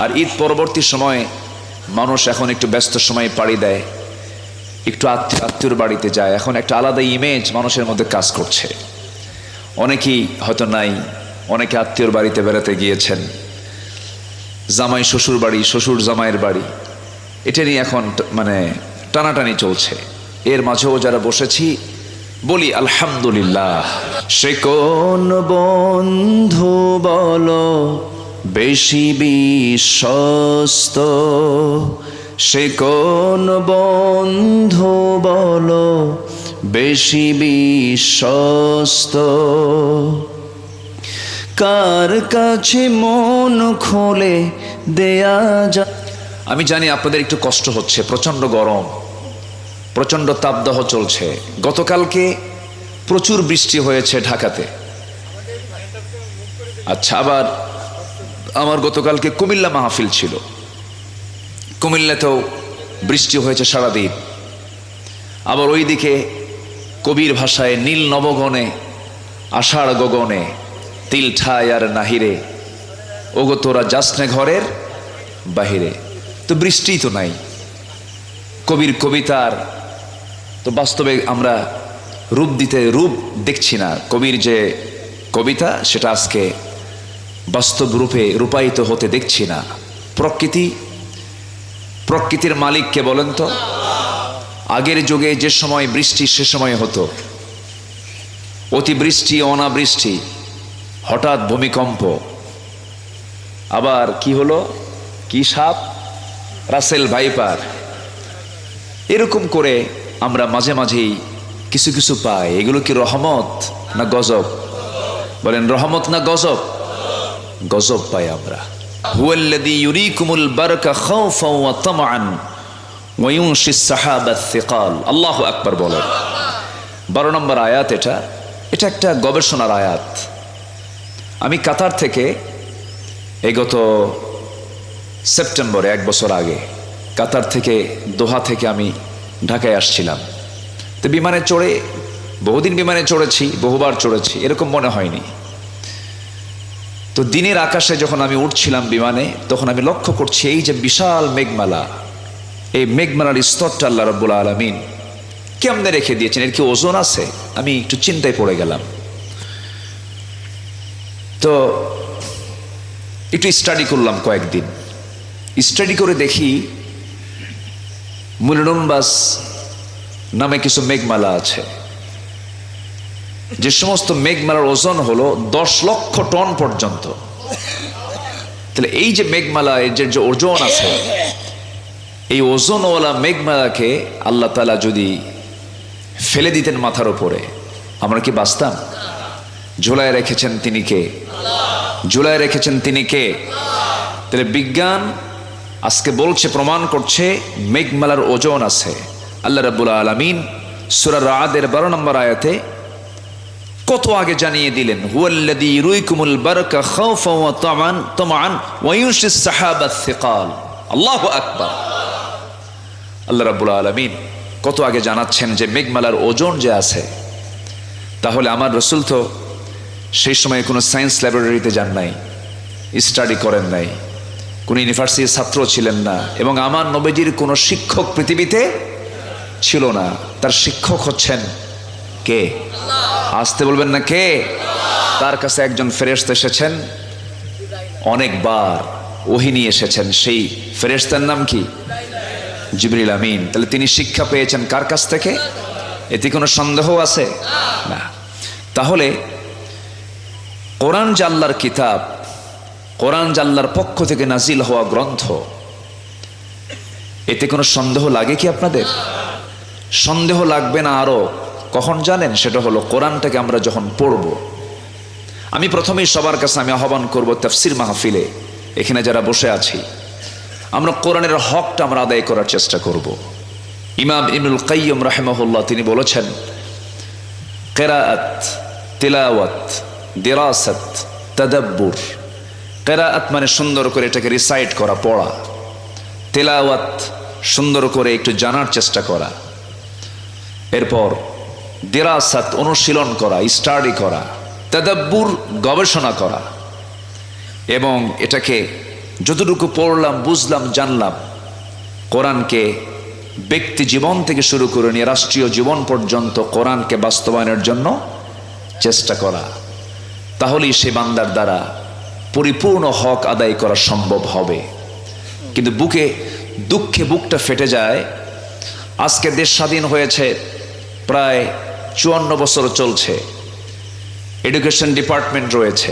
আর ঈদ পরবর্তী সময়ে মানুষ এখন একটু ব্যস্ত সময় পাড়ি দেয়, একটু আত্মীয়র বাড়িতে যায়। এখন একটা আলাদা ইমেজ মানুষের মধ্যে কাজ করছে। অনেকেই হয়তো নাই, অনেকে আত্মীয়র বাড়িতে বেড়াতে গিয়েছেন, জামাই শ্বশুর বাড়ি, শ্বশুর জামাইয়ের বাড়ি, এটা নিয়ে এখন মানে টানাটানি চলছে। এর মাঝেও যারা বসেছি বলি আলহামদুলিল্লাহ। সে কোন বন্ধু বলো বেশি বিশ্বস্ত, সে কোন বন্ধু বলো বেশি বিশ্বস্ত, কার কাছে মন খুলে দেয়া যা। আমি জানি আপনাদের একটু কষ্ট হচ্ছে, প্রচণ্ড গরম, প্রচণ্ড তাপদাহ চলছে। গতকালকে প্রচুর বৃষ্টি হয়েছে ঢাকাতে। আচ্ছা, আবার আমার গতকালকে কুমিল্লা মাহফিল ছিল, কুমিল্লাতেও বৃষ্টি হয়েছে সারাদিন। আবার ওইদিকে কবির ভাষায় নীল নবগণে আষাঢ় গগনে তিল ঠায় আর নাহিরে, ওগো তোরা যাসনে ঘরের বাহিরে। তো বৃষ্টি তো নাই, কবির কবিতার তো বাস্তবে আমরা রূপ দেখছি না। কবির যে কবিতা সেটা আজকে বাস্তব রূপে রূপায়িত হতে দেখছি না। প্রকৃতির মালিক কে বলেন তো? আগের যুগে যে সময় বৃষ্টি সে সময় হতো অতিবৃষ্টি, অনাবৃষ্টি, হঠাৎ ভূমিকম্প, আবার কি হলো, কি সাপ, রাসেল ভাইপার, এরকম করে আমরা মাঝে মাঝেই কিছু কিছু পাই। এগুলো কি রহমত না গজব? বলেন রহমত না গজব? গজব পাই আমরা। হুয়াল্লাযী ইউরীকুমুল বারকা খাওফান ওয়া তামআন ওয়া ইউনশিস সাহাবাত সিকাল। আল্লাহু আকবার বলেন। 12 নম্বর আয়াত। এটা একটা গবেষণার আয়াত। আমি কাতার থেকে গত সেপ্টেম্বরে 1 বছর আগে কাতার থেকে দোহা থেকে আমি ঢাকায় আসছিলাম। তো বিমানে চড়ে, বহুদিন বিমানে চড়েছি, বহুবার চড়েছি, এরকম মনে হয়নি। তো দিনের আকাশে যখন আমি উঠছিলাম বিমানে, তখন আমি লক্ষ্য করছি এই যে বিশাল মেঘমালা, এই মেঘমালার স্তরটা আল্লাহ রাব্বুল আলামিন কেমনে রেখে দিয়েছেন, এর কি ওজন আছে? আমি একটু চিন্তায় পড়ে গেলাম। তো একটু স্টাডি করলাম কয়েকদিন। স্টাডি করে দেখি মুলুনুম্বাস নামে কিছু মেঘমালা আছে, যে সমস্ত মেঘমালার ওজন হলো 10 লক্ষ টন পর্যন্ত। তাহলে এই যে মেঘমালা, এর যে ওজন আছে, এই ওজনওয়ালা মেঘমালাকে আল্লাহ তাআলা যদি ফেলে দিতেন মাথার উপরে, আমরা কি বাঁচতাম? ঝুলায় রেখেছেন তিনি কে? ঝুলায় রেখেছেন তিনি কে? তাহলে বিজ্ঞান আজকে বলছে, প্রমাণ করছে মেঘমালার ওজন আছে। আল্লাহ রাব্বুল আলামিন সূরা রা'দের 12 নম্বর আয়াতে কত আগে জানিয়ে দিলেন, হুয়াল্লাযী ইউরীকুমুল বারকা খাওফান ওয়া তামআন ওয়া ইউনশিস সাহাবাত সিকাল। আল্লাহু আকবার। আল্লাহ রাব্বুল আলামিন কত আগে জানাচ্ছেন যে মেঘমালার ওজন যে আছে। তাহলে আমার রাসূল তো সেই সময় কোনো সায়েন্স ল্যাবরেটরিতে যান নাই, স্টাডি করেন নাই, কোনো ইউনিভার্সিটির ছাত্র ছিলেন না, এবং আমার নবীজির কোনো শিক্ষক পৃথিবীতে ছিল না। তার শিক্ষক হচ্ছেন কে? আসতে বলবেন না কে? তার কাছে একজন ফেরেশতা এসেছেন, অনেকবার ওহী নিয়ে এসেছেন। সেই ফেরেশতার নাম কি? জিবরিল আমিন। তাহলে তিনি শিক্ষা পেয়েছেন কার কাছ থেকে? এতে কোনো সন্দেহ আছে না। তাহলে কোরআন যে আল্লাহর কিতাব, কোরআন যে আল্লাহর পক্ষ থেকে নাজিল হওয়া গ্রন্থ, এতে কোনো সন্দেহ লাগে কি আপনাদের? সন্দেহ লাগবে না আরো কখন জানেন? সেটা হলো কোরআনটাকে আমরা যখন পড়ব। আমি প্রথমেই সবার কাছে আমি আহ্বান করব, তাফসীর মাহফিলে এখানে যারা বসে আছি, আমরা কোরআনের হকটা আমরা আদায় করার চেষ্টা করব। ইমাম ইবনুল কাইয়্যিম রাহিমাহুল্লাহ তিনি বলেছেন, কিরাআত, তিলাওয়াত, দিরাসাত, তাদাব্বুর। কিরাআত মানে সুন্দর করে এটাকে রিসাইট করা, পড়া। তিলাওয়াত সুন্দর করে একটু জানার চেষ্টা করা। এরপর দিরাসাত অনুশীলন করা, স্টাডি করা। তাদাব্বুর গবেষণা করা, এবং এটাকে যতটুকু পড়লাম, বুঝলাম, জানলাম, কোরআনকে ব্যক্তি জীবন থেকে শুরু করে নিয়ে রাষ্ট্রীয় জীবন পর্যন্ত কোরআনকে বাস্তবায়নের জন্য চেষ্টা করা, তাহলেই সে বান্দার দ্বারা পরিপূর্ণ হক আদায় করা সম্ভব হবে। কিন্তু দুঃখে বুকটা ফেটে যায়। আজকে দেশ স্বাধীন হয়েছে, প্রায় 54 বছর চলছে, এডুকেশন ডিপার্টমেন্ট রয়েছে,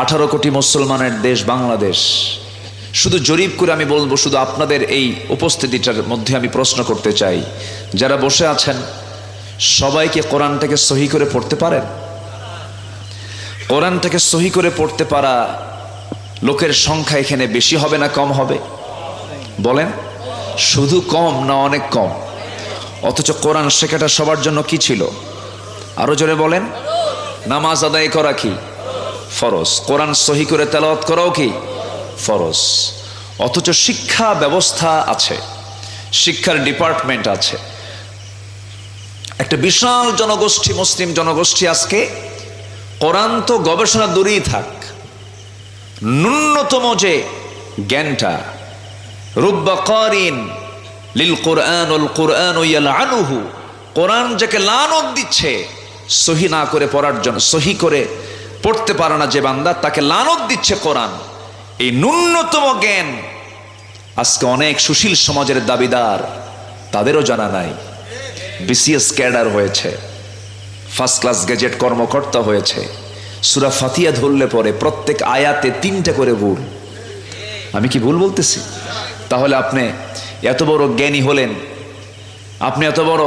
18 কোটি মুসলমানের দেশ বাংলাদেশ। শুধু জরিপ করে আমি বলবো, শুধু আপনাদের এই উপস্থিতিটার মধ্যে আমি প্রশ্ন করতে চাই, যারা বসে আছেন সবাইকে কোরআনটাকে সহি করে পড়তে পারেন? কোরআনটাকে সহি করে পড়তে পারা লোকের সংখ্যা এখানে বেশি হবে না কম হবে? বলেন, শুধু কম না অনেক কম? অথচ কোরআন শেখাটা সবার জন্য কি ছিল? আরো জোরে বলেন। নামাজ আদায় করা কি ফরজ, কোরআন সহি করে তেলাওয়াত করাও কি ফরজ। অথচ শিক্ষা ব্যবস্থা আছে, শিক্ষার ডিপার্টমেন্ট আছে, একটা বিশাল জনগোষ্ঠী, মুসলিম জনগোষ্ঠী আজকে কোরআন তো গবেষণা দূরেই থাক, ন্যূনতম যে জ্ঞানটা, রুব্বা কারিন লিল কোরআন ওয়াল কোরআন ইয়ালআনুহু, কোরআন যাকে লানত দিচ্ছে সহি না করে পড়ার জন্য, সহি করে পড়তে পারে না যে বান্দা, তাকে লানত দিচ্ছে কোরআন। এই ন্যূনতম জ্ঞান আজকে অনেক সুশীল সমাজের দাবিদার, তাদেরও জানা নাই। বিসিএস ক্যাডার হয়েছে, ফার্স্ট ক্লাস গেজেট কর্মকর্তা হয়েছে, সূরা ফাতিহা ধরলে পরে প্রত্যেক আয়াতে 3টা করে ভুল। আমি কি ভুল বলতেছি? তাহলে আপনি এত বড় জ্ঞানী হলেন, আপনি এত বড়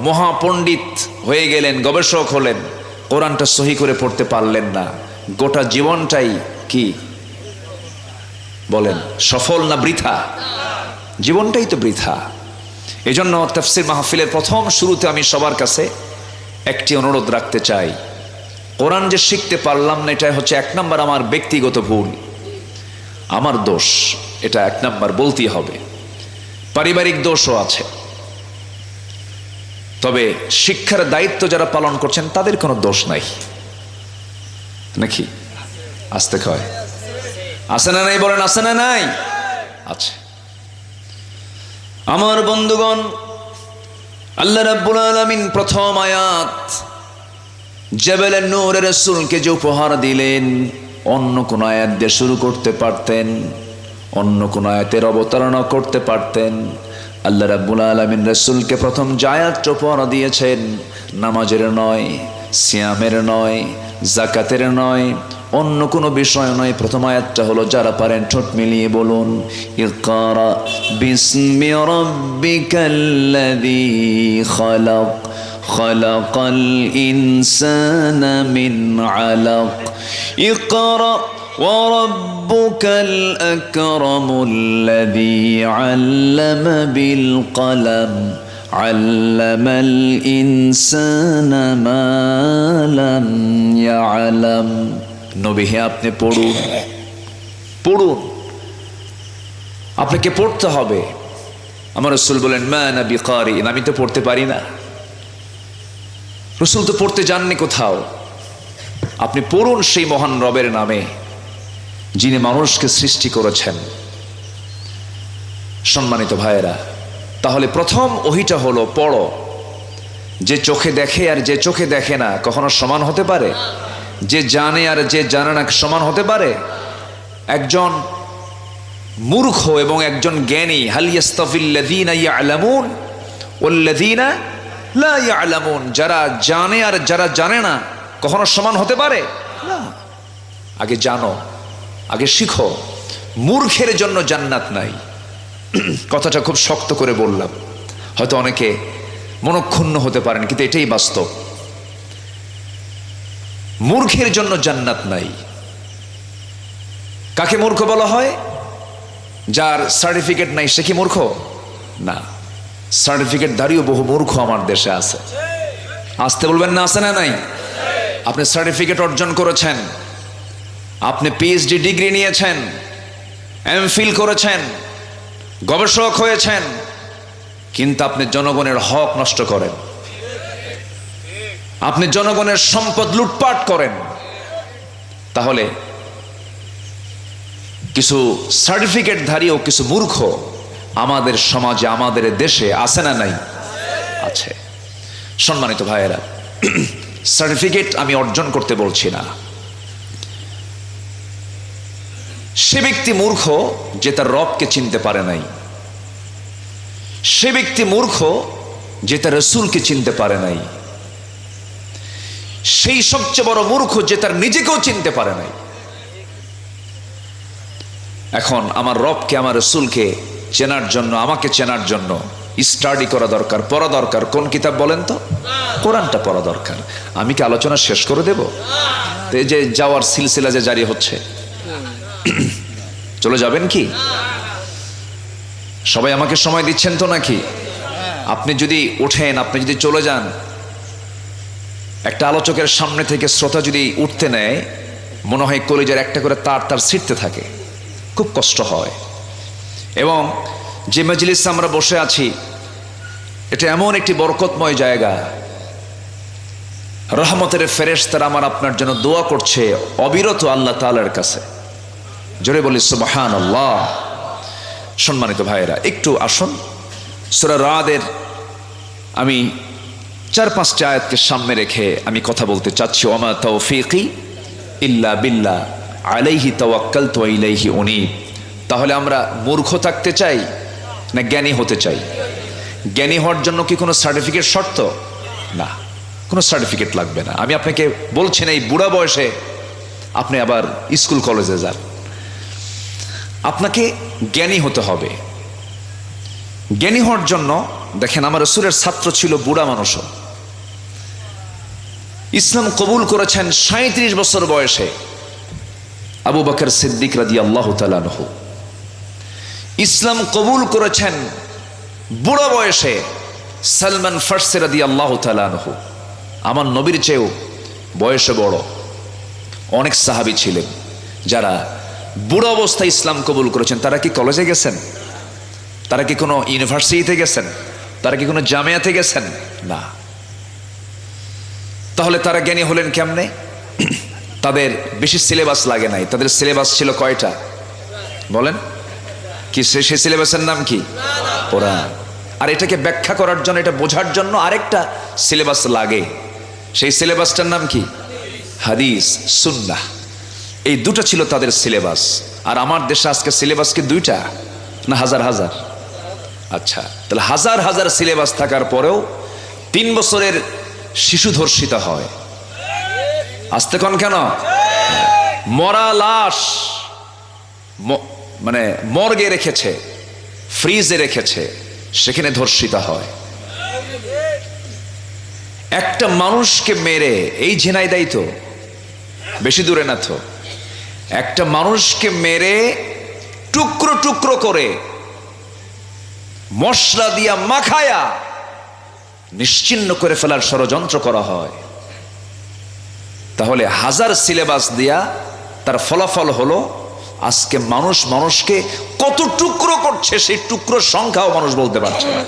মহাপণ্ডিত হয়ে গেলেন, গবেষক হলেন, কোরআনটা সহি করে পড়তে পারলেন না, গোটা জীবনটাই কি বলেন, সফল না বৃথা? জীবনটাই তো বৃথা। এজন্য তাফসীর মাহফিলের প্রথম শুরুতে আমি সবার কাছে একটি অনুরোধ রাখতে চাই, কোরআন যে শিখতে পারলাম না, এটা হচ্ছে 1 নম্বর আমার ব্যক্তিগত ভুল, আমার দোষ, এটা 1 নম্বর বলতেই হবে। পারিবারিক দোষও আছে, তবে শিক্ষার দায়িত্ব যারা পালন করছেন তাদের কোনো দোষ নাই, নাকি? আসতে কয় আছে না নাই? বলেন আছে না নাই? আছে। আমার বন্ধুগণ, আল্লাহ রাব্বুল আলামিন প্রথম আয়াত জাবালে নূর রাসূলকে যে উপহার দিলেন, অন্য কোন আয়াত দিয়ে শুরু করতে পারতেন, অন্য কোন আয়াতের অবতারণা করতে পারতেন। আল্লাহ রাব্বুল আলামিন রাসূলকে প্রথম যে আয়াতটা উপহার দিয়েছেন, নামাজের নয়, সিয়ামের নয়, যাকাতের নয়, অন্য কোনো বিষয় নয়। প্রথম আয়াতটা হলো, যারা পারেন ঠোঁট মিলিয়ে বলুন, ইকরা বিসমি রাব্বিকাল্লাযী খালাক খালাকাল ইনসানা মিন আলাক ইকরা وربك الأكرم الذي علم بالقلم علم الإنسان ما لم يعلم। নবী হে, আপনি পড়ুন, পড়ুন, আপনাকে পড়তে হবে। আমার রাসূল বলেন, মা আনা বিকারি, আমি তো পড়তে পারি না। রাসূল তো পড়তে যাননি কোথাও। আপনি পড়ুন সেই মহান রবের নামে, যিনি মানুষকে সৃষ্টি করেছেন। সম্মানিত ভাইয়েরা, তাহলে প্রথম ওহিটা হলো পড়ো। যে চোখে দেখে আর যে চোখে দেখে না কখনো সমান হতে পারে? যে জানে আর যে জানে না সমান হতে পারে? একজন মূর্খ এবং একজন জ্ঞানী, হাল ইয়াস্তাফিল্লাযীনা ইয়ালামুন ওয়াল্লাযীনা লা ইয়ালামুন, যারা জানে আর যারা জানে না কখনো সমান হতে পারে না। আগে জানো, আগে শিখো। মূর্খের জন্য জান্নাত নাই। কথাটা খুব শক্ত করে বললাম, হয়তো অনেকে মনক্ষুণ্ণ হতে পারেন, কিন্তু এটাই বাস্তব। মূর্খের জন্য জান্নাত নাই। কাকে মূর্খ বলা হয়? যার সার্টিফিকেট নাই সে কি মূর্খ? না, সার্টিফিকেট ধারীও বহু মূর্খ আমার দেশে আছে। আসতে বলবেন না, আছে না নাই? আপনি সার্টিফিকেট অর্জন করেছেন, আপনি পিএইচডি ডিগ্রি নিয়েছেন, এমফিল করেছেন, গবেষক হয়েছেন, কিন্তু আপনি জনগণের হক নষ্ট করেন, আপনি জনগণের সম্পদ লুটপাট করেন, তাহলে কিছু সার্টিফিকেটধারী ও কিছু মূর্খ আমাদের সমাজে, আমাদের দেশে আছে না নাই? আছে। সম্মানিত ভাইয়েরা, সার্টিফিকেট আমি অর্জন করতে বলছি না। সে ব্যক্তি মূর্খ যে তার রবকে চিনতে পারে নাই। সে ব্যক্তি মূর্খ যে তার রসুলকে চিনতে পারে নাই। সেই সবচেয়ে বড় মূর্খ যে তার নিজেকেও চিনতে পারে নাই। এখন আমার রবকে, আমার রসুলকে চেনার জন্য, আমাকে চেনার জন্য স্টাডি করা দরকার, পড়া দরকার। কোন কিতাব বলেন তো? কোরআনটা পড়া দরকার। আমি কি আলোচনা শেষ করে দেব? তো এই যে যাওয়ার সিলসিলা যে জারি হচ্ছে, চলে যাবেন কি? সবাই আমাকে সময় দিচ্ছেন তো নাকি? আপনি যদি ওঠেন, আপনি যদি চলে যান, একটা আলোচকের সামনে থেকে শ্রোতা যদি উঠতে নেয়, মনে হয় কলিজার একটা করে তার তার ছিঁড়তে থাকে, খুব কষ্ট হয়। এবং যে মজলিসে আমরা বসে আছি, এটা এমন একটি বরকতময় জায়গা, রহমতের ফেরেশতারা আমার আপনার জন্য দোয়া করছে অবিরত আল্লাহ তাআলার কাছে। জোরে বলি সুবহানাল্লাহ। সম্মানিত ভাইয়েরা, একটু আসুন সূরা রাদের আমি 4-5টি আয়াতকে সামনে রেখে আমি কথা বলতে চাচ্ছি। ওমা তাওফীকি ইল্লা বিল্লাহ আলাইহি তাওয়াক্কালতু ওয়া ইলাইহি উনীব। তাহলে আমরা মূর্খ থাকতে চাই না জ্ঞানী হতে চাই? জ্ঞানী হওয়ার জন্য কি কোনো সার্টিফিকেট শর্ত? না, কোনো সার্টিফিকেট লাগবে না। আমি আপনাকে বলছি না এই বুড়া বয়সে আপনি আবার স্কুল কলেজে যান। আপনাকে জ্ঞানী হতে হবে। জ্ঞানী হওয়ার জন্য দেখেন, আমার রাসূলের ছাত্র ছিল বুড়া মানুষও। ইসলাম কবুল করেছেন 37 বছর বয়সে আবু বকর সিদ্দিক রাদিয়াল্লাহু তাআলা আনহু। ইসলাম কবুল করেছেন বুড়া বয়সে সালমান ফারসি রাদিয়াল্লাহু তাআলা আনহু। আমার নবীর চেয়েও বয়সে বড় অনেক সাহাবী ছিলেন যারা বুড়া অবস্থায় ইসলাম কবুল করেছেন। তারা কি কলেজে গেছেন? তারা কি কোনো ইউনিভার্সিটিতে গেছেন? তারা কি কোনো জামিয়াতে গেছেন? না। তাহলে তারা জ্ঞানী হলেন কেমনে? তাদের বেশি সিলেবাস লাগে নাই। তাদের সিলেবাস ছিল কয়টা বলেন? কি সেই সিলেবাসের নাম কি? কোরআন। আর এটাকে ব্যাখ্যা করার জন্য, এটা বোঝার জন্য আরেকটা সিলেবাস লাগে। সেই সিলেবাসটার নাম কি? হাদিস, সুন্নাহ। এই দুটো ছিল তাদের সিলেবাস। আর আমার দেশে আজকে সিলেবাস কি দুইটা না হাজার হাজার? আচ্ছা, তাহলে হাজার হাজার সিলেবাস থাকার পরেও 3 বছরের শিশু ধর্ষিত হয়। আসতে কোন কেন? মরা লাশ মানে মর্গে রেখেছে, ফ্রিজে রেখেছে, সেখানে ধর্ষিত হয়। একটা মানুষকে মেরে, এই ঝিনাইদাই তো, বেশি দূরে না তো, একটা মানুষকে মেরে টুকরো টুকরো করে মশলা দিয়া মাখায়া নিশ্চিহ্ন করে ফেলার ষড়যন্ত্র করা হয়। তাহলে হাজার সিলেবাস দিয়া তার ফলাফল হলো আজকে মানুষ মানুষকে কত টুকরো করছে, সেই টুকরোর সংখ্যাও মানুষ বলতে পারছে না।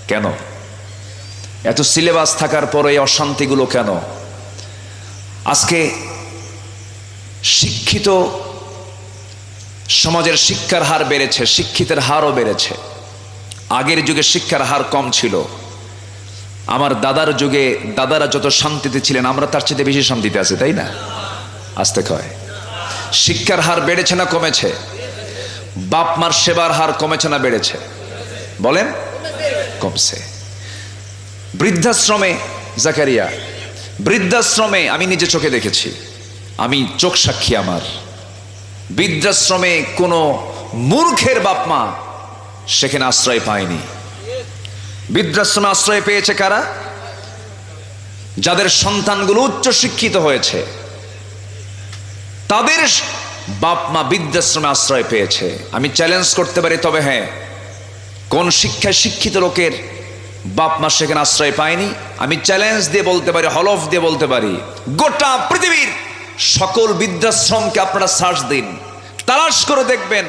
কেন? এত সিলেবাস থাকার পরে এই অশান্তিগুলো কেন? আজকে শিক্ষিত সমাজের শিক্ষার হার বেড়েছে, শিক্ষিতের হারও বেড়েছে। আগের যুগে শিক্ষার হার কম ছিল। আমার দাদার যুগে দাদারা যত শান্তিতে ছিলেন, আমরা তার চেয়ে বেশি শান্তিতে আছি, তাই না? আসতে কয় শিক্ষার হার বেড়েছে না কমেছে? বাপ মার সেবার হার কমেছে না বেড়েছে? বলেন। কমছে। বৃদ্ধাশ্রমে, জাকারিয়া, বৃদ্ধাশ্রমে আমি নিজে চোখে দেখেছি, আমি চোখ সাক্ষী আমার। বৃদ্ধাশ্রমে কোনো মূর্খের বাপ মা সেখানে আশ্রয় পায়নি। বৃদ্ধাশ্রমে আশ্রয় পেয়েছে কারা? যাদের সন্তানগুলো উচ্চ শিক্ষিত হয়েছে, তাদের বাপ মা বৃদ্ধাশ্রমে আশ্রয় পেয়েছে। আমি চ্যালেঞ্জ করতে পারি, তবে হ্যাঁ, কোন শিক্ষায় শিক্ষিত লোকের বাপ মা সেখানে আশ্রয় পায়নি? আমি চ্যালেঞ্জ দিয়ে বলতে পারি, হলফ দিয়ে বলতে পারি, গোটা পৃথিবীর সকল বৃদ্ধাশ্রমকে আপনারা সার্চ দিন, তালাশ করে দেখবেন,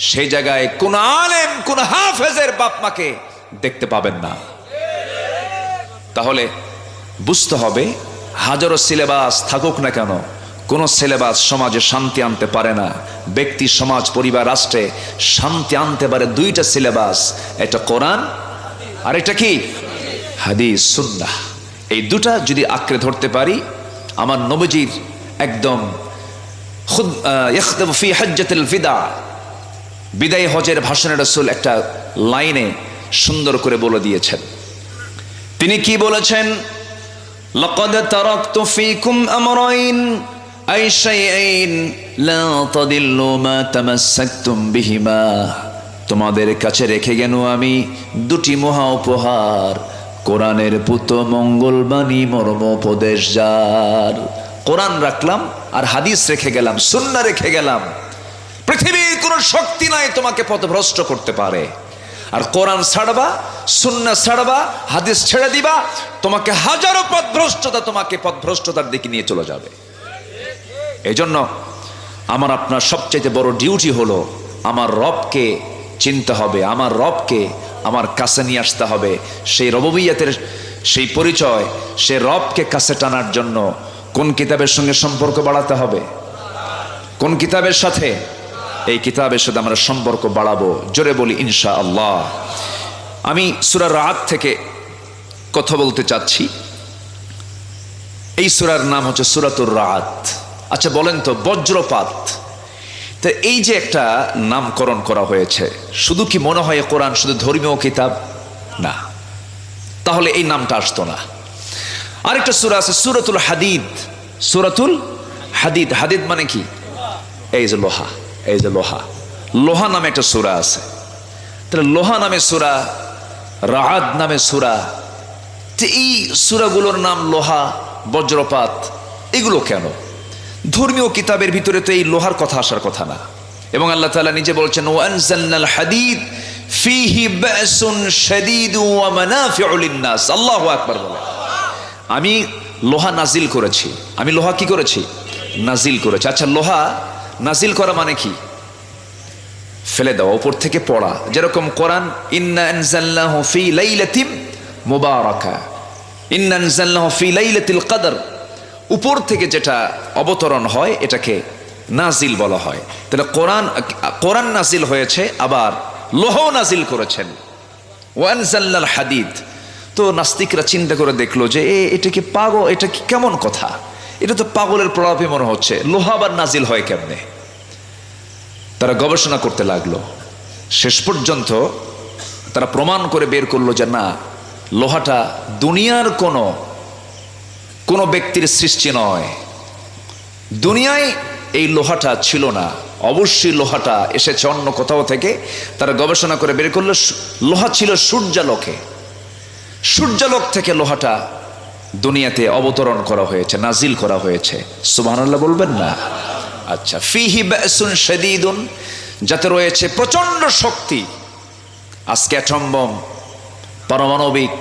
সেই জায়গায় কোন আলেম, কোন হাফেজের বাপ মাকে দেখতে পাবেন না। তাহলে বুঝতে হবে, হাজারো সিলেবাস থাকুক না কেন, কোনো সিলেবাস সমাজে শান্তি আনতে পারে না। ব্যক্তি, সমাজ, পরিবার, রাষ্ট্রে শান্তি আনতে পারে দুইটা সিলেবাস, এটা কোরআন আর এটা কি হাদিস, সুন্নাহ। এই দুটা যদি আঁকড়ে ধরতে পারি, আমার নবীজির একদম ফি হাজ্জাতুল ফিদা, বিদায় হজের ভাষণে রাসূল একটা লাইনে সুন্দর করে বলে দিয়েছেন। তিনি কি বলেছেন? লাকাদ তারাকতু ফীকুম আমরাইন আই শাইআইন লা তাদিল্লু মা তামাসসাকতুম বিহিমা। তোমাদের কাছে রেখে গেল আমি দুটি মহা উপহার, কোরআনের পুত মঙ্গলবাণী মর্মোপদেশ যার। কোরআন রাখলাম আর হাদিস রেখে গেলাম, সুন্নাহ রেখে গেলাম। পৃথিবীর কোনো শক্তি নাই তোমাকে পথভ্রষ্ট করতে পারে। আর কোরআন ছাড়বা, সুন্নাহ ছাড়বা, হাদিস ছেড়ে দিবা, তোমাকে হাজারো পথভ্রষ্টতা তোমাকে পথভ্রষ্টতার দিকে নিয়ে চলে যাবে। এই জন্য আমার আপনার সবচেয়ে বড় ডিউটি হলো আমার রবকে চিনতে হবে, আমার রবকে আমার কাছে নিয়ে আসতে হবে। সেই রববিয়তের সেই পরিচয়, সে রবকে কাছে টানার জন্য কোন কিতাবের সঙ্গে সম্পর্ক বাড়াতে হবে? কোন কিতাবের সাথে? এই কিতাবের সাথে আমরা সম্পর্ক বাড়াবো। জোরে বলি ইনশাআল্লাহ। আমি সূরা রাত থেকে কথা বলতে চাচ্ছি। এই সূরার নাম হচ্ছে সূরাতুর রাত। আচ্ছা বলেন তো, বজ্রপাত, তো এই যে একটা নামকরণ করা হয়েছে, শুধু কি মনে হয় কোরআন শুধু ধর্মীয় কিতাব? না, তাহলে এই নামটা আসতো না। আরেকটা সূরা আছে সূরাতুল হাদিদ। সূরাতুল হাদিদ, হাদিদ মানে কি? এই যে লোহা, এই যে লোহা, লোহা নামে একটা সূরা আছে। তাহলে লোহা নামে সূরা, রাআদ নামে সূরা, তো এই সূরাগুলোর নাম লোহা, বজ্রপাত, এগুলো কেন? ধর্মীয় কিতাবের ভিতরে তো এই লোহার কথা আসার কথা না। এবং আল্লাহ তাআলা নিজে বলছেন ওয়ানজালনাল হাদিদ ফীহি বাসুন শাদীদ ওয়া মানাফিউ লিন-নাস। আল্লাহু আকবার বলে। আমি লোহা নাজিল করেছি। আমি লোহা কি করেছি? নাজিল করেছি। আচ্ছা, লোহা নাজিল করা মানে কি? ফেলে দেওয়া, উপর থেকে পড়া। যেরকম কোরআন ইন্না আনজালনাহু ফী লাইলাতিন মুবারাকা, ইন্না আনজালনাহু ফী লাইলাতিল কদর, উপর থেকে যেটা অবতরণ হয় এটাকে নাজিল বলা হয়। তাহলে কোরআন নাজিল হয়েছে, আবার লোহাও নাজিল করেছেন। ওয়ানজালনাল হাদিদ। তো নাস্তিকরা চিন্তা করে দেখলো যে এটা কি পাগল, এটা কি কেমন কথা, এটা তো পাগলের প্রলাপে মনে হচ্ছে, লোহা আবার নাজিল হয় কেমনে? তারা গবেষণা করতে লাগলো। শেষ পর্যন্ত তারা প্রমাণ করে বের করলো যে না, লোহাটা দুনিয়ার কোনো ব্যক্তির সৃষ্টি নয়। দুনিয়ায় এই লোহাটা ছিল না, অবশ্যই লোহাটা এসেছে অন্য কোথাও থেকে। তারা গবেষণা করে বের করলো লোহা ছিল সূর্যালোকে, সূর্যালোক থেকে লোহাটা দুনিয়াতে অবতরণ করা হয়েছে, নাজিল করা হয়েছে। সুবহানাল্লাহ বলবেন না? আচ্ছা, ফীহি বাসুন শাদীদুন, যাতে রয়েছে প্রচন্ড শক্তি। আজকে অ্যাটম বম, পারমাণবিক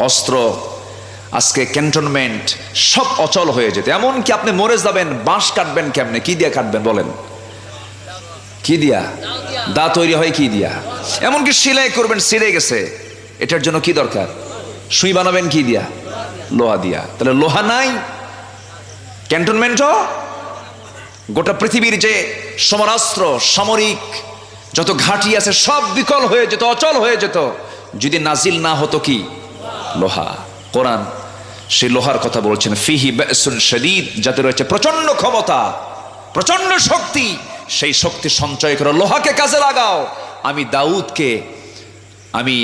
অস্ত্র, আজকে ক্যান্টনমেন্ট সব অচল হয়ে যেত। এমনকি আপনি মরে যাবেন, বাঁশ কাটবেন কেমনে? কি দিয়া কাটবেন বলেন? কি দিয়া? দা তৈরি হয় কি দিয়া? এমনকি সেলাই করবেন, ছিঁড়ে গেছে, এটার জন্য কি দরকার? সুই বানাবেন কি দিয়া? লোহা দিয়া। তাহলে লোহা নাই, ক্যান্টনমেন্টও, গোটা পৃথিবীর যে সমরাস্ত্র, সামরিক যত ঘাঁটি আছে সব বিকল হয়ে যেত, অচল হয়ে যেত, যদি নাজিল না হতো কি? লোহা। কোরআন সেই লোহার কথা বলছেন, ফীহি বাসুন শাদীদ, যাতে রয়েছে প্রচন্ড ক্ষমতা, প্রচন্ড শক্তি। সেই শক্তি সঞ্চয় করো, লোহাকে কাজে লাগাও। আমি দাউদকে আমি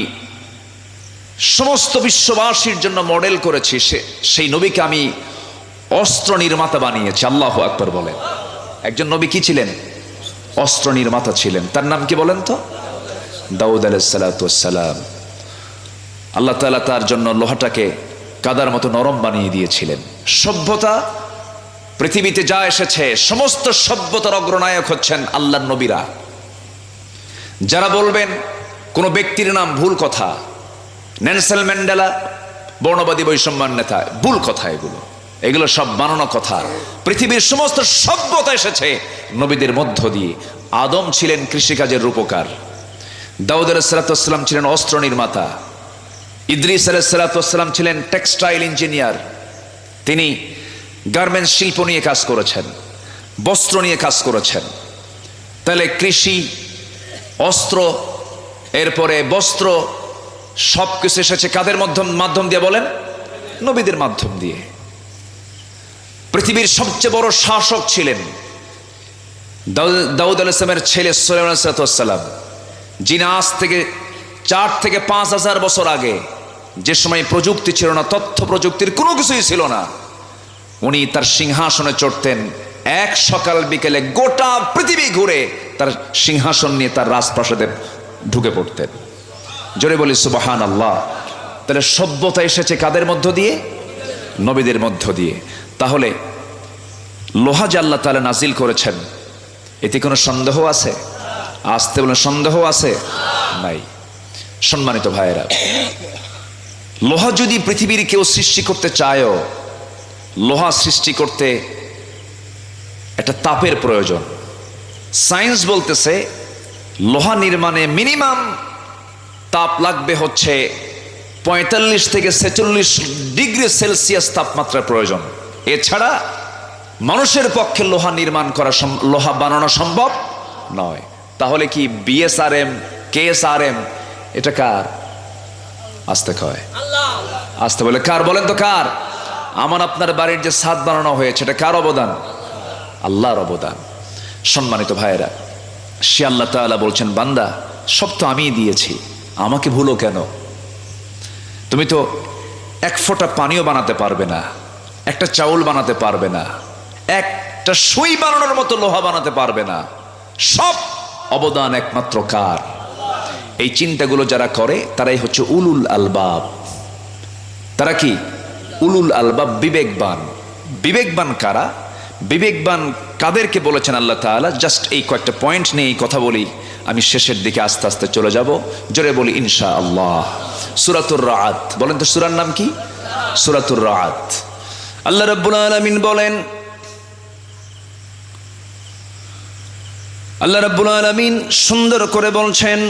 সমস্ত বিশ্ববাসীর জন্য মডেল করেছি, সেই নবীকে আমি অস্ত্র নির্মাতা বানিয়েছি। আল্লাহু আকবার বলেন। একজন নবী কি ছিলেন? অস্ত্র নির্মাতা ছিলেন। তার নাম কি বলেন তো? দাউদ আলাইহিস সালাতু ওয়াস সালাম। আল্লাহ তাআলা তার জন্য লোহাটাকে কাদার মতো নরম বানিয়ে দিয়েছিলেন। সভ্যতা পৃথিবীতে যা এসেছে সমস্ত সভ্যতার অগ্রনায়ক হচ্ছেন আল্লাহর নবীরা। যারা বলবেন কোন ব্যক্তির নাম ভুল কথা, নেলসন ম্যান্ডেলা বর্ণবাদী বৈষম্যের নেতা, ভুল কথা, এগুলো সব বানানো কথা। পৃথিবীর সমস্ত সভ্যতা এসেছে নবীদের মধ্য দিয়ে। আদম ছিলেন কৃষিকাজের রূপকার, দাউদ আলাইহিস সালাতু ওয়াস সালাম ছিলেন অস্ত্র নির্মাতা, ইদ্রিস আলাইহিস সালাতু ওয়াস সালাম ছিলেন টেক্সটাইল ইঞ্জিনিয়ার। তিনি গার্মেন্টস শিল্প নিয়ে কাজ করেছেন, বস্ত্র নিয়ে কাজ করেছেন। তাহলে কৃষি, অস্ত্র, এরপরে বস্ত্র সব কিছু এসেছে কাদের মাধ্যম দিয়ে বলেন? নবীদের মাধ্যম দিয়ে। পৃথিবীর সবচেয়ে বড় শাসক ছিলেন দাউদ আলাইহিস সালামের ছেলে সুলাইমান আলাইহিস সালাম, যিনি আজ থেকে 4 থেকে 5,000 বছর আগে, যে সময় প্রযুক্তি ছিল না, তথ্য প্রযুক্তির কোনো কিছুই ছিল না, উনি তার সিংহাসনে চড়তেন। এক সকাল বিকেলে গোটা পৃথিবী ঘুরে তার সিংহাসন নিয়ে তার রাজপ্রাসাদে ঢুকে পড়তেন। জোরে বলি সুবহানাল্লাহ। তাহলে সভ্যতা এসেছে কাদের মধ্য দিয়ে? নবীদের মধ্য দিয়ে। তাহলে লোহা যে আল্লাহ তাআলা নাজিল করেছেন, এতে কোনো সন্দেহ আছে? আসতে বলে সন্দেহ আছে? নাই। সম্মানিত ভাইয়েরা, লোহা যদি পৃথিবীর কেউ সৃষ্টি করতে চায়ও, লোহা সৃষ্টি করতে একটা তাপের প্রয়োজন। সায়েন্স বলতেছে লোহা নির্মাণে মিনিমাম তাপ লাগবে হচ্ছে 45 থেকে 46 ডিগ্রি সেলসিয়াস তাপমাত্রার প্রয়োজন। এছাড়া মানুষের পক্ষে লোহা নির্মাণ করা, লোহা বানানো সম্ভব নয়। তাহলে কি বিএসআরএম, কেএসআরএম এটা কার? আসতে কয় আসতে বলে কার? বলেন তো কার? আমার আপনার বাড়ির যে ছাদ বানানো হয়েছে, এটা কার অবদান? আল্লাহর অবদান। সম্মানিত ভাইয়েরা, সে আল্লাহ তাআলা বলছেন, বান্দা সব তো আমিই দিয়েছি, আমাকে ভুলো কেন? তুমি তো এক ফোঁটা পানিও বানাতে পারবে না, একটা চাউল বানাতে পারবে না, একটা সুই বানানোর মতো লোহা বানাতে পারবে না। সব অবদান একমাত্র কার? এই চিন্তাগুলো যারা করে তারাই হচ্ছে উলুল আলবাব। তারা কি? উলুল আলবাব, বিবেকবান। বিবেকবান কারা? বিবেকবান কাদেরকে বলেছেন আল্লাহ তাআলা? জাস্ট এই কয়েকটা পয়েন্ট নিয়ে এই কথা বলি, আমি শেষের দিকে আস্তে আস্তে চলে যাব। জোরে বলি ইনশাআল্লাহ। সূরাতুর রাআদ, বলেন তো সূরার নাম কি? সূরাতুর রাআদ। আল্লাহ রাব্বুল আলামিন বলেন, আল্লাহ রাব্বুল আলামিন সুন্দর করে বলছেন,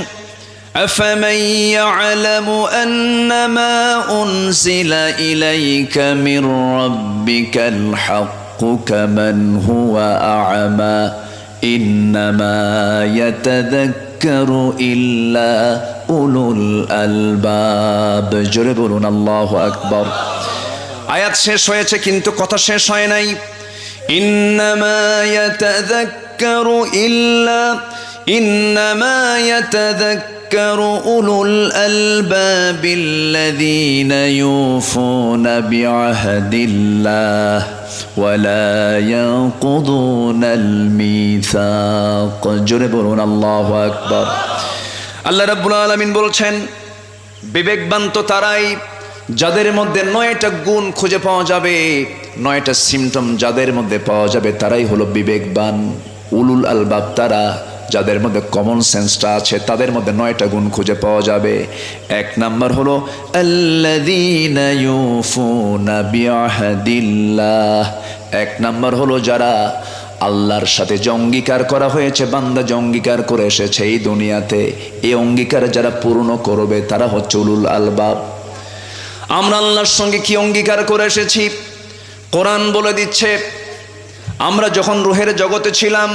أفمن يعلم أنما أنزل إليك من ربك الحق كمن هو أعمى إنما يتذكر إلا أولو الألباب জোরে বলুন আল্লাহু আকবার। আয়াত শেষ হয়েছে কিন্তু কথা শেষ হয় নাই। إنما يتذكر أولو الألباب الذين يوفون بعهد الله ولا ينقضون الميثاق জোরে বলুন আল্লাহু আকবার। আল্লাহ রাব্বুল আলামিন বলছেন, বিবেকবান তো তারাই যাদের মধ্যে 9টা গুণ খুঁজে পাওয়া যাবে, 9টা সিমটম যাদের মধ্যে পাওয়া যাবে, তারাই হলো বিবেকবান। উলুল আলবাব তারা যাদের মধ্যে কমন সেন্সটা আছে, তাদের মধ্যে 9টা গুণ খুঁজে পাওয়া যাবে। 1 নাম্বার হলো আল্লাযীনা ইউফুনা বিআহদিল্লাহ। 1 নাম্বার হলো যারা আল্লাহর সাথে যে অঙ্গীকার করা হয়েছে, বান্দা যে অঙ্গীকার করে এসেছে এই দুনিয়াতে, এই অঙ্গীকার যারা পূর্ণ করবে তারা হচ্ছে উলুল আলবাব। আমরা আল্লাহর সঙ্গে কি অঙ্গীকার করে এসেছি? কোরআন বলে দিচ্ছে, আমরা যখন রুহের জগতে ছিলাম,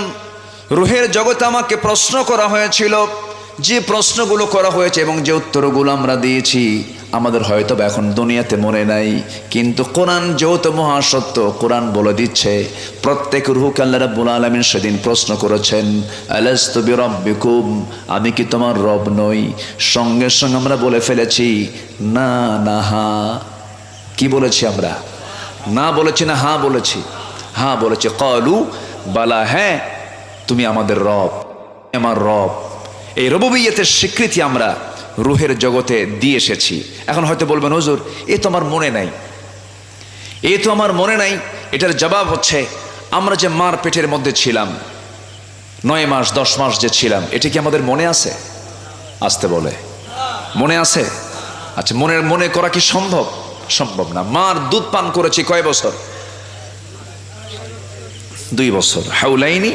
রুহের জগতে আমাকে প্রশ্ন করা হয়েছিল, যে প্রশ্নগুলো করা হয়েছে এবং যে উত্তরগুলো আমরা দিয়েছি আমাদের হয়তো এখন দুনিয়াতে মনে নাই, কিন্তু কোরআন যেহেতু মহাসত্য, কোরআন বলে দিচ্ছে প্রত্যেক রূহকে আল্লাহ রাব্বুল আলামিন সেদিন প্রশ্ন করেছেন, আলাস্তু বিরাব্বিকুম, আমি কি তোমার রব নই? সঙ্গে সঙ্গে আমরা বলে ফেলেছি না না হা। কি বলেছি আমরা? না বলেছি না হ্যাঁ বলেছি? হ্যাঁ বলেছি। ক্বালু বালা, হ্যাঁ তুমি আমাদের রব, আমার রব। এই রুবুবিয়্যতের স্বীকৃতি আমরা রুহের জগতে দিয়ে এসেছি। এখন হয়তো বলবেন, হুজুর এ তো আমার মনে নাই, এ তো আমার মনে নাই। এটার জবাব হচ্ছে, আমরা যে মার পেটের মধ্যে ছিলাম 9 মাস 10 মাস যে ছিলাম, এটা কি আমাদের মনে আছে? আসতে বলে মনে আছে? আচ্ছা, মনে করা কি সম্ভব? সম্ভব না। মার দুধ পান করেছি কয় বছর? 2 বছর। হাউলাইনি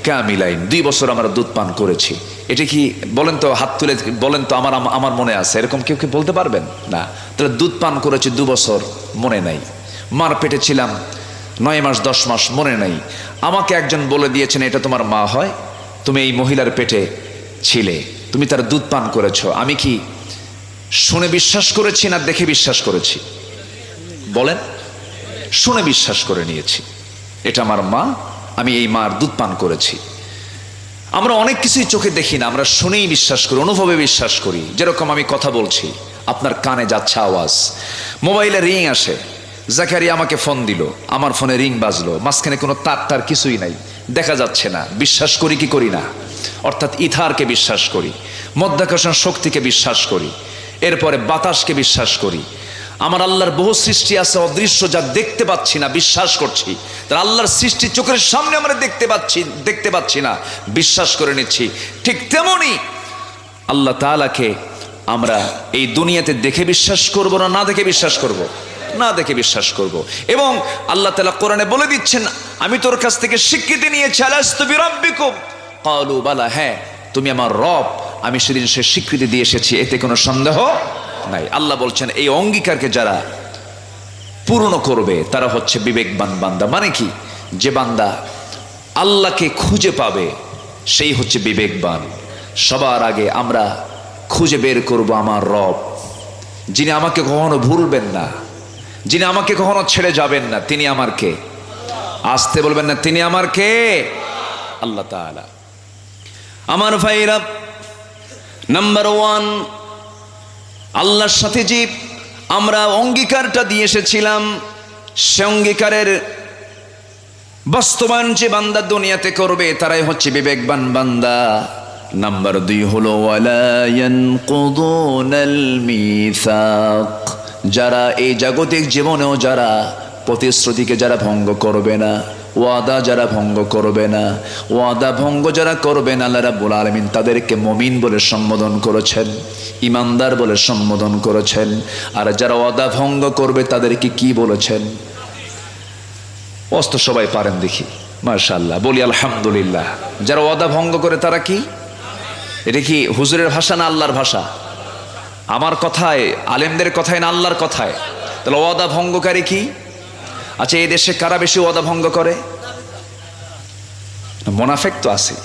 কামিলাইন, 2 বছর আমরা দুধ পান করেছি। এটা কি বলেন তো, হাত তুলে বলেন তো আমার মনে আছে? এরকম কেউ কি বলতে পারবেন? না। তাহলে দুধ পান করেছি 2 বছর, মনে নাই। মার পেটে ছিলাম 9 মাস 10 মাস মনে নাই, আমাকে একজন বলে দিয়েছেন এটা তোমার মা হয়, তুমি এই মহিলার পেটে ছিলে, তুমি তার দুধ পান করেছো। আমি কি শুনে বিশ্বাস করেছি না দেখে বিশ্বাস করেছি? বলেন। শুনে বিশ্বাস করে নিয়েছি, এটা আমার মা, আমি এই মার দুধ পান করেছি। আমরা অনেক কিছুই চোখে দেখি না, আমরা শুনেই বিশ্বাস করি, অনুভবে বিশ্বাস করি। যেরকম আমি কথা বলছি, আপনার কানে যাচ্ছে আওয়াজ, মোবাইলে রিং আসে, জাকারিয়া আমাকে ফোন দিল, আমার ফোনে রিং বাজলো, মাঝখানে কোনো তার কিছুই নাই, দেখা যাচ্ছে না, বিশ্বাস করি কি করি না? অর্থাৎ ইথারকে বিশ্বাস করি, মধ্যাকর্ষণ শক্তিকে বিশ্বাস করি, এরপরে বাতাসকে বিশ্বাস করি। আমার আল্লাহর বহু সৃষ্টি আছে অদৃশ্য, যা দেখতে পাচ্ছি না, বিশ্বাস করছি। তার আল্লাহর সৃষ্টি চোখের সামনে আমরা দেখতে পাচ্ছি না, বিশ্বাস করে নিচ্ছি। ঠিক তেমনি আল্লাহ তাআলাকে আমরা এই দুনিয়াতে দেখে বিশ্বাস করব না দেখে বিশ্বাস করব? না দেখে বিশ্বাস করব। এবং আল্লাহ তাআলা কোরআনে বলে দিচ্ছেন, আমি তোর কাছ থেকে স্বীকৃতি নিয়েছি, আলাস্তু বিরাব্বিকুম ক্বালু বালা, হ্যাঁ তুমি আমার রব, আমি সেদিন সে স্বীকৃতি দিয়ে এসেছি, এতে কোনো সন্দেহ নাই। আল্লাহ বলছেন এই অঙ্গীকারকে যারা পূর্ণ করবে তারা হচ্ছে বিবেকবান বান্দা। মানে কি? যে বান্দা আল্লাহকে খুঁজে পাবে সেই হচ্ছে বিবেকবান। সবার আগে আমরা খুঁজে বের করব আমার রব, যিনি আমাকে কখনো ভুলবেন না, যিনি আমাকে কখনো ছেড়ে যাবেন না। তিনি আমার কে? আসতে বলবেন না, তিনি আমার কে? আল্লাহ তাআলা। আমার ভাইরা, নাম্বার 1, আল্লাহর সাথে যে আমরা অঙ্গীকারটা দিয়ে এসেছিলাম, সে অঙ্গীকারের বাস্তবায়ন যে বান্দা দুনিয়াতে করবে তারাই হচ্ছে বিবেকবান বান্দা। নাম্বার 2 হলো ওয়ালা ইয়ানকুদুনাল মিসাক, যারা এই জাগতিক জীবনেও যারা প্রতিশ্রুতিকে যারা ভঙ্গ করবে না, ওয়াদা যারা ভঙ্গ করবে না, ওয়াদা ভঙ্গ যারা করবে না, আল্লাহ রাব্বুল আলামিন তাদেরকে মুমিন বলে সম্বোধন করেছেন, ইমানদার বলে সম্বোধন করেছেন। আর যারা ওয়াদা ভঙ্গ করবে তাদেরকে কি বলেছেন? অস্ত সবাই পারেন দেখি, মাশাআল্লাহ, বলি আলহামদুলিল্লাহ। যারা ওয়াদা ভঙ্গ করে তারা কি? এটা কি হুজুরের ভাষা না আল্লাহর ভাষা? আমার কথায়, আলেমদের কথায় না আল্লাহর কথায়? তাহলে ওয়াদা ভঙ্গকারী কি? আচ্ছা, এই দেশে কারা বেশি ওয়াদা ভঙ্গ করে? মুনাফিক তো আছে।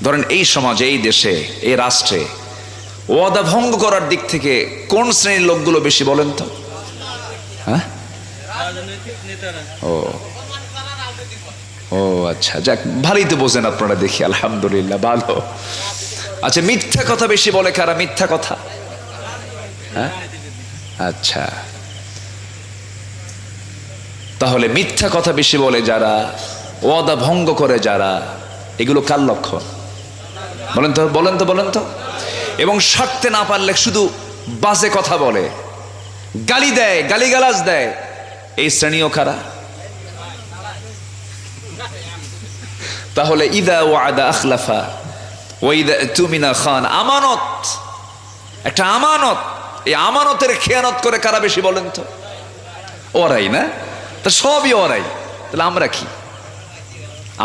ধরেন এই সমাজে, এই দেশে, এই রাষ্ট্রে ওয়াদা ভঙ্গ করার দিক থেকে কোন শ্রেণীর লোকগুলো বেশি বলেন তো? হ্যাঁ, ও আচ্ছা, যাক, ভালোই তো বোঝেন আপনারা দেখি, আলহামদুলিল্লাহ, ভালো। আচ্ছা, মিথ্যা কথা বেশি বলে কারা? মিথ্যা কথা, হ্যাঁ, আচ্ছা, তাহলে মিথ্যা কথা বেশি বলে যারা, ওয়াদা ভঙ্গ করে যারা, এগুলো কার লক্ষণ? বলেন তো। এবং সারতে না পারলে শুধু বাজে কথা বলে, গালি দেয়, গালিগালাজ দেয়, এই শ্রেণীও কারা? তাহলে ইদা ওয়াদা আখলাফা ওয়া ইদা তুমিনা খান, আমানত, একটা আমানত, এই আমানতের খেয়ানত করে কারা বেশি বলেন তো? ওরাই না? তা সবই ওরাই। তাহলে আমরা কি?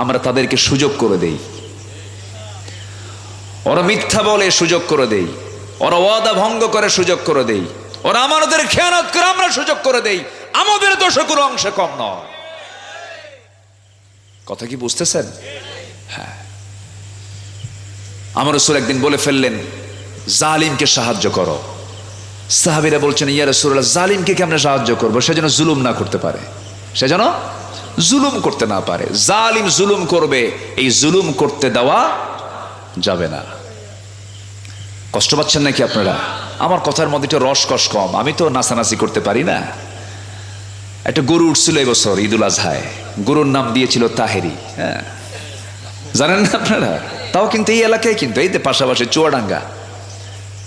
আমরা তাদেরকে সুযোগ করে দেই। ওরা মিথ্যা বলে সুযোগ করে দেই, ওরা ওয়াদা ভঙ্গ করে সুযোগ করে দেই, ওরা আমানতের খেয়ানত করে আমরা সুযোগ করে দেই। আমাদের দোষে কোনো অংশে কম নয়। কথা কি বুঝতেছেন? হ্যাঁ। আমার রাসূল একদিন বলে ফেললেন, জালিমকে সাহায্য করো। সাহাবীরা বলছেন, ইয়া রাসূলুল্লাহ, জালিমকে কেমনে সাহায্য করবো? সে যেন জুলুম না করতে পারে, সে যেন জুলুম করতে না পারে। জালিম জুলুম করবে, এই জুলুম করতে দেওয়া যাবে না। কষ্ট পাচ্ছেন নাকি আপনারা? আমার কথার মধ্যে একটু রসকস কম, আমি তো নাচানাচি করতে পারি না। একটা গরু উঠছিল এবছর ঈদুল আজহায়, গরুর নাম দিয়েছিল তাহেরি। হ্যাঁ, জানেন না আপনারা? তাও কিন্তু এই এলাকায়, কিন্তু এই পাশাপাশি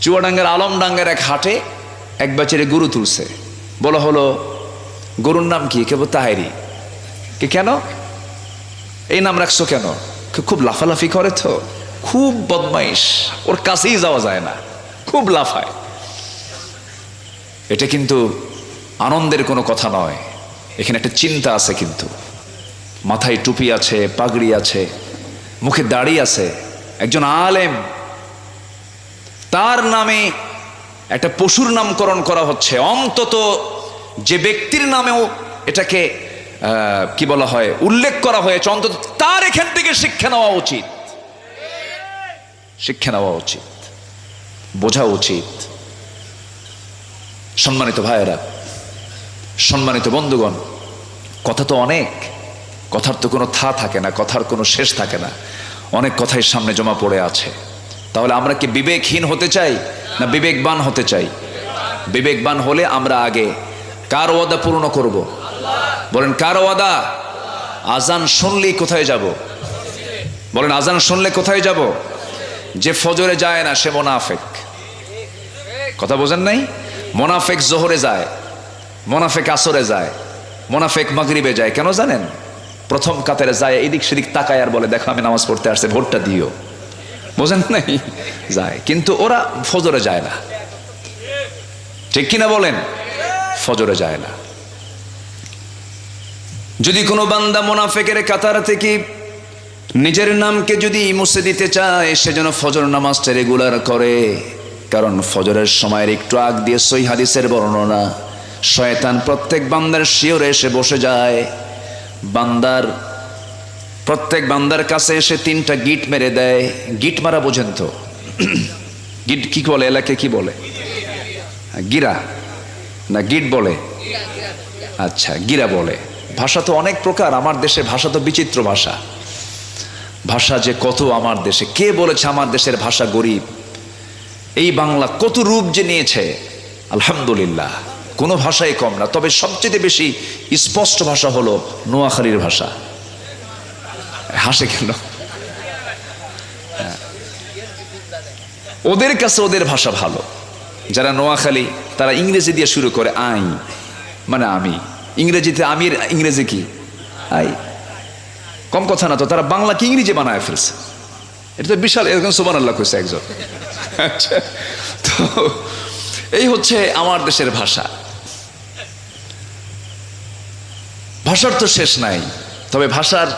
চুয়াডাঙ্গার আলমডাঙ্গার এক হাটে এক বাচ্চারে গরু তুলছে। বলা হলো, গরুর নাম কি? কেবল তাহেরি। কেন এই নাম রাখছো কেন? খুব লাফালাফি করে তো, খুব বদমাইশ, ওর কাছেই যাওয়া যায় না, খুব লাফায়। এটা কিন্তু আনন্দের কোনো কথা নয়, এখানে একটা চিন্তা আছে। কিন্তু মাথায় টুপি আছে, পাগড়ি আছে, মুখে দাড়ি আছে, একজন আলেম, তার নামে একটা পশুর নামকরণ করা হচ্ছে। অন্তত যে ব্যক্তির নামেও এটাকে কি বলা হয়, উল্লেখ করা হয়েছে, অন্তত তার এখান থেকে শিক্ষা নেওয়া উচিত, শিক্ষা নেওয়া উচিত, বোঝা উচিত। সম্মানিত ভাইয়েরা, সম্মানিত বন্ধুগণ, কথা তো অনেক, কথার তো কোনো থা থাকে না, কথার কোনো শেষ থাকে না, অনেক কথাই সামনে জমা পড়ে আছে। তাহলে আমরা কি বিবেকহীন হতে চাই না বিবেকবান হতে চাই? বিবেকবান হলে আমরা আগে কার ওয়াদা পূর্ণ করব? বলেন কার ওয়াদা? আজান শুনলেই কোথায় যাব? বলেন আজান শুনলে কোথায় যাব? যে ফজরে যায় না সে মোনাফেক। কথা বোঝেন নাই? মোনাফেক জোহরে যায়, মোনাফেক আসরে যায়, মোনাফেক মাগরিবে যায়। কেন জানেন? প্রথম কাতারে যায়, এদিক সেদিক তাকায় আর বলে দেখো আমি নামাজ পড়তে আসছে, ভোটটা দিও। বোঝেন নাই? যায়, কিন্তু ওরা ফজরে যায় না। ঠিক কিনা বলেন? ফজরে যায় না। যদি কোনো বান্দা মোনাফেকের কাতার থেকে নিজের নামকে যদি মুছে দিতে চায়, সেজন্য ফজর নামাজটা রেগুলার করে। কারণ ফজরের সময়ের একটু আগ দিয়ে সহিহ হাদিসের বর্ণনা, শয়তান প্রত্যেক বান্দার শিয়রে এসে বসে যায়। প্রত্যেক বান্দার কাছে এসে তিনটা গিট মেরে দেয়। গিট মারা বোঝেন তো? গিট কি বলে? এলাকায় কি বলে? গিরা না গিট বলে? আচ্ছা, গিরা বলে। ভাষা তো অনেক প্রকার, আমার দেশে ভাষা তো বিচিত্র ভাষা। ভাষা যে কত আমার দেশে, কে বলেছে আমার দেশের ভাষা গরিব? এই বাংলা কত রূপ যে নিয়েছে, আলহামদুলিল্লাহ, কোনো ভাষাই কম না। তবে সবচেয়ে বেশি স্পষ্ট ভাষা হলো নোয়াখালীর ভাষা। হাসে কেন? ওদের কাছে ওদের ভাষা ভালো। যারা নোয়াখালী তারা ইংরেজি দিয়ে শুরু করে, আই মানে আমি। ইংরেজিতে আমির ইংরেজি কি? আই। কম কথা না তো, তারা বাংলাকে ইংরেজি বানায় ফেলছে। এটা তো বিশাল। এরকম সুবহানাল্লাহ কইছে একজন। আচ্ছা, তো এই হচ্ছে আমার দেশের ভাষা। ভাষার তো শেষ নাই। তবে ভাষার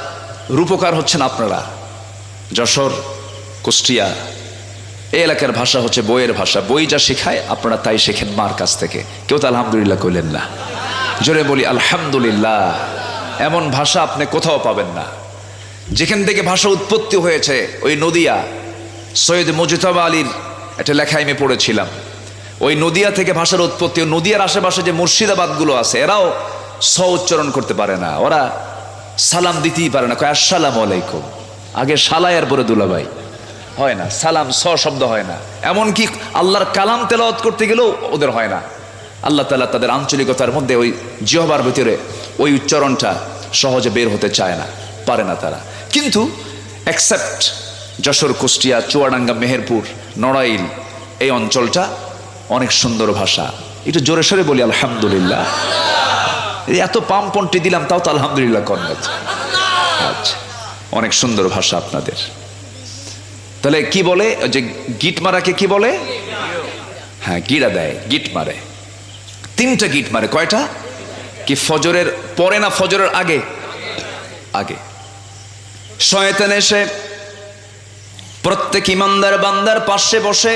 রূপকার হচ্ছেন আপনারা। যশোর, কুষ্টিয়া এই এলাকার ভাষা হচ্ছে বইয়ের ভাষা। বই যা শেখায় আপনারা তাই শেখেন মার কাছ থেকে। কেউ তো আলহামদুলিল্লাহ কইলেন না। জোরে বলি আলহামদুলিল্লাহ। এমন ভাষা আপনি কোথাও পাবেন না। যেখান থেকে ভাষা উৎপত্তি হয়েছে, ওই নদিয়া, সৈয়দ মুজতবা আলীর একটা লেখা আমি পড়েছিলাম। ওই নদিয়া থেকে ভাষার উৎপত্তি। নদিয়ার আশেপাশে যে মুর্শিদাবাদগুলো আছে, এরাও স উচ্চারণ করতে পারে না। ওরা সালাম দিতেই পারে না, কয় আসসালামু আলাইকুম। আগে সালাই আর পরে দুলাভাই হয় না, সালাম স শব্দ হয় না। এমনকি আল্লাহর কালাম তেলাওয়াত করতে গেলেও ওদের হয় না। আল্লাহ তাআলা তাদের আঞ্চলিকতার মধ্যে ওই জিহ্বার ভিতরে ওই উচ্চারণটা সহজে বের হতে চায় না, পারে না তারা। কিন্তু অ্যাকসেপ্ট যশোর, কুষ্টিয়া, চুয়াডাঙ্গা, মেহেরপুর, নড়াইল এই অঞ্চলটা অনেক সুন্দর ভাষা। একটু জোরে সোরে বলি আলহামদুলিল্লাহ। এত পাম্পন্টি দিলাম তাও তো আলহামদুলিল্লাহ করেন। আচ্ছা, অনেক সুন্দর ভাষা আপনাদের। তাহলে কি বলে যে গিট মারাকে কি বলে? হ্যাঁ, গিরা দেয়, গিট মারে। তিনটা গিট মারে। কয়টা? কি ফজরের পরে না ফজরের আগে? আগে। শয়তান এসে প্রত্যেক ইমানদার বান্দার পাশে বসে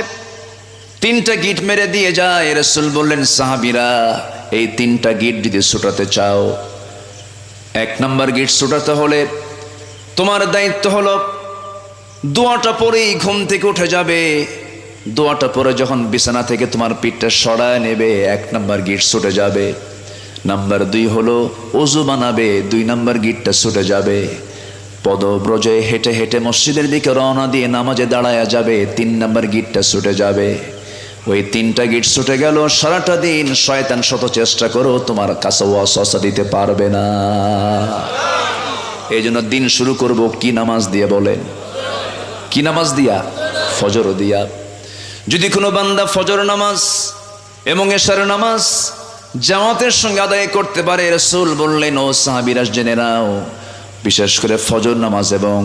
তিনটা গিট মেরে দিয়ে যায়। রাসূল বললেন, সাহাবীরা এই তিনটা গিট যদি ছুটাতে চাও, এক নাম্বার গিট ছুটাতে হলে তোমার দায়িত্ব হলো দোয়াটা পরেই ঘুম থেকে উঠে যাবে। দোয়াটা পরে যখন বিছানা থেকে তোমার পিঠটা সরায় নেবে, এক নাম্বার গিট ছুটে যাবে। নাম্বার 2 হলো ওযু বানাবে, 2 নাম্বার গিটটা ছুটে যাবে। পদব্রজে হেঁটে হেঁটে মসজিদের দিকে রওনা দিয়ে নামাজে দাঁড়ায়া যাবে, 3 নাম্বার গিটটা ছুটে যাবে। ওই 3টা গিট ছুটে গেল। সারাটা দিন শয়তান শত চেষ্টা করো তোমার কাছে ওয়াসওয়াসা দিতে পারবে না। এই জন্য দিন শুরু করব কি নামাজ দিয়ে? বলেন কি নামাজ দিয়া? ফজর দিয়া। যদি কোনো বান্দা ফজর নামাজ এবং এশার নামাজ জামাতের সঙ্গে আদায় করতে পারে, রাসূল বললেন, ও সাহাবীরা জেনে নাও, বিশেষ করে ফজর নামাজ এবং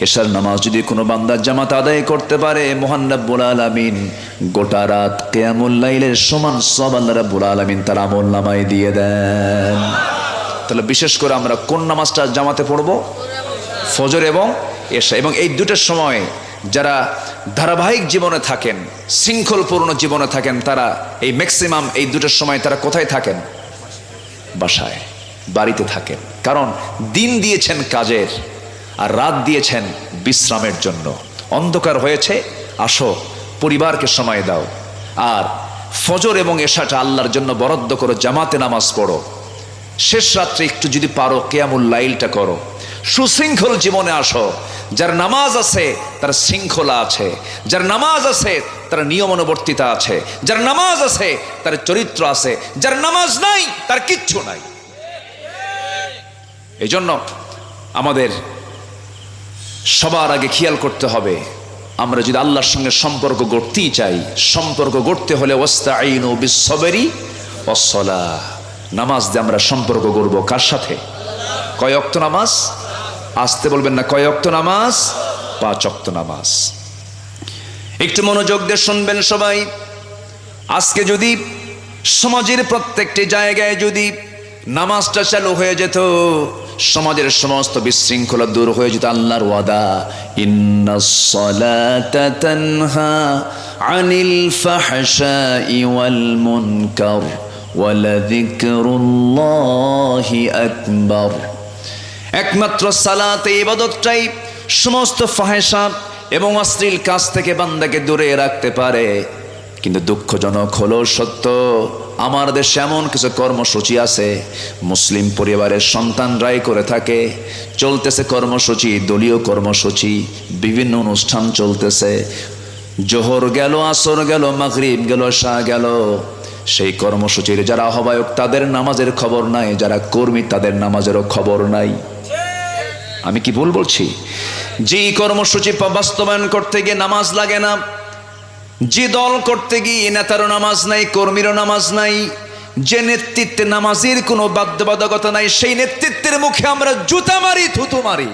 এশার নামাজ যদি কোনো বান্দা জামাত আদায় করতে পারে, মহান রব্বুল আলামিন গোটা রাত কিয়ামুল লাইলের সমান সওয়াব আল্লাহ রব্বুল আলামিন তার আমলনামায় দিয়ে দেন। তাহলে বিশেষ করে আমরা কোন নামাজটা জামাতে পড়ব? ফজর এবং এশা। এবং এই দুটোর সময় যারা ধারাবাহিক জীবনে থাকেন, শৃঙ্খলপূর্ণ জীবনে থাকেন, তারা এই ম্যাক্সিমাম এই দুটোর সময় তারা কোথায় থাকেন? বাসায়। বাড়িতে থাকেন, কারণ দিন দিয়েছেন কাজের আর রাত দিয়েছেন বিশ্রামের জন্য। অন্ধকার হয়েছে, আসো পরিবারকে সময় দাও, আর ফজর এবং এশাটা আল্লাহর জন্য বরাদ্দ করো, জামাতে নামাজ পড়ো, শেষ রাত্রে একটু যদি পারো কিয়ামুল লাইলটা করো, সুশৃঙ্খল জীবনে আসো। যার নামাজ আছে তার শৃঙ্খলা আছে, যার নামাজ আছে তার নিয়মানুবর্তিতা আছে, যার নামাজ আছে তার চরিত্র আছে, যার নামাজ নাই তার কিচ্ছু নাই। এই জন্য আমাদের সবার আগে খেয়াল করতে হবে, আমরা যদি আল্লাহর সঙ্গে সম্পর্ক গড়তেই চাই, সম্পর্ক গড়তে হলে ওয়াস্তাঈনু বিস-সাবরি ওয়াস-সালাহ, নামাজ দিয়ে আমরা সম্পর্ক গড়ব। কার সাথে? কয় ওয়াক্ত নামাজ? আসতে বলবেন না, কয় ওয়াক্ত নামাজ? 5 ওয়াক্ত নামাজ। একটু মনোযোগ দিয়ে শুনবেন সবাই। আজকে যদি সমাজের প্রত্যেকটি জায়গায় যদি নামাজটা চালু হয়ে যেত, সমাজের সমস্ত বিশৃঙ্খলা দূর হয়ে যেত। আল্লাহর ওয়াদা, ইন্নাস সালাতা তানহা আনিল ফাহশাই ওয়াল মুনকার ওয়ালাযিকরুল্লাহি আকবার। একমাত্র সালাত, ইবাদতটাই সমস্ত ফাহেশা এবং অশ্লীল কাজ থেকে বান্দাকে দূরে রাখতে পারে। কিন্তু দুঃখজনক হলো সত্য, আমার দেশে এমন কিছু কর্মসূচি আছে মুসলিম পরিবারের সন্তানরাই করে থাকে। চলতেছে কর্মসূচি, দলীয় কর্মসূচি, বিভিন্ন অনুষ্ঠান চলতেছে, জোহর গেল, আসর গেল, মাগরিব গেল, ঈশা গেল, সেই কর্মসূচির যারা আহ্বায়ক তাদের নামাজের খবর নাই, যারা কর্মী তাদের নামাজেরও খবর নাই। আমি কি ভুল বলছি? যে কর্মসূচি বাস্তবায়ন করতে গিয়ে নামাজ লাগে না, যে দল করতে গিয়ে নেতারও নামাজ নাই, কর্মীরও নামাজ নাই, যে নেতৃত্বে নামাজের কোনো বাধ্যবাধকতা নাই, সেই নেতৃত্বের মুখে আমরা জুতা মারি, থুতু মারি।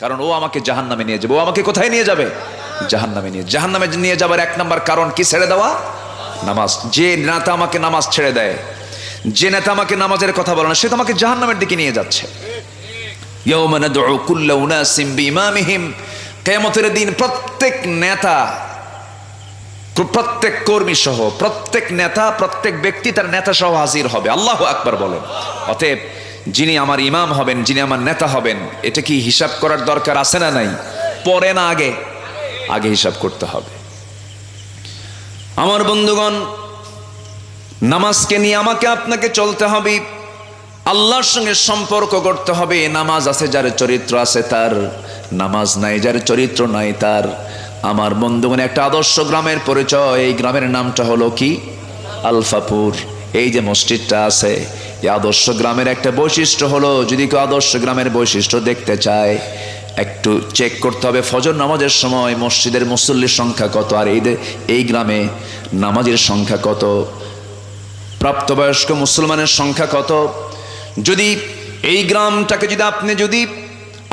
কারণ ও আমাকে জাহান্নামে নিয়ে যাবে। ও আমাকে কোথায় নিয়ে যাবে? জাহান্নামে নিয়ে যাবার 1 নম্বর কারণ কি? ছেড়ে দেওয়া নামাজ। যে নেতা আমাকে নামাজ ছেড়ে দেয়, যে নেতা আমাকে নামাজের কথা বলে না, সে তো আমাকে জাহান্নামের দিকে নিয়ে যাচ্ছে। ইয়াওমা নাদউ কুল্লা উনাসিম বিইমামিহিম, কিয়ামতের দিন প্রত্যেক নেতা, প্রত্যেক কর্মী সহ, প্রত্যেক নেতা, প্রত্যেক ব্যক্তি তার নেতা সহ হাজির হবে। আল্লাহু আকবার বলেন। অতএব যিনি আমার ইমাম হবেন, যিনি আমার নেতা হবেন, এটা কি হিসাব করার দরকার আছে না নাই? পরে না আগে? আগে হিসাব করতে হবে। আমার বন্ধুগণ, নামাজকে নিয়ে আমাকে আপনাকে চলতে হবে, আল্লাহর সঙ্গে সম্পর্ক করতে হবে। নামাজ আছে যার চরিত্র আছে তার, নামাজ নাই যার চরিত্র নাই তার। আমার বন্ধুগণ, একটা আদর্শ গ্রামের পরিচয়, এই গ্রামের নামটা হলো কি? আলফাপুর। এই যে মসজিদটা আছে, এই আদর্শ গ্রামের একটা বৈশিষ্ট্য হলো, যদি কেউ আদর্শ গ্রামের বৈশিষ্ট্য দেখতে চায়, একটু চেক করতে হবে ফজর নামাজের সময় মসজিদের মুসল্লির সংখ্যা কত, আর এই গ্রামে নামাজের সংখ্যা কত, প্রাপ্তবয়স্ক মুসলমানের সংখ্যা কত। যদি এই গ্রামটাকে যদি আপনি যদি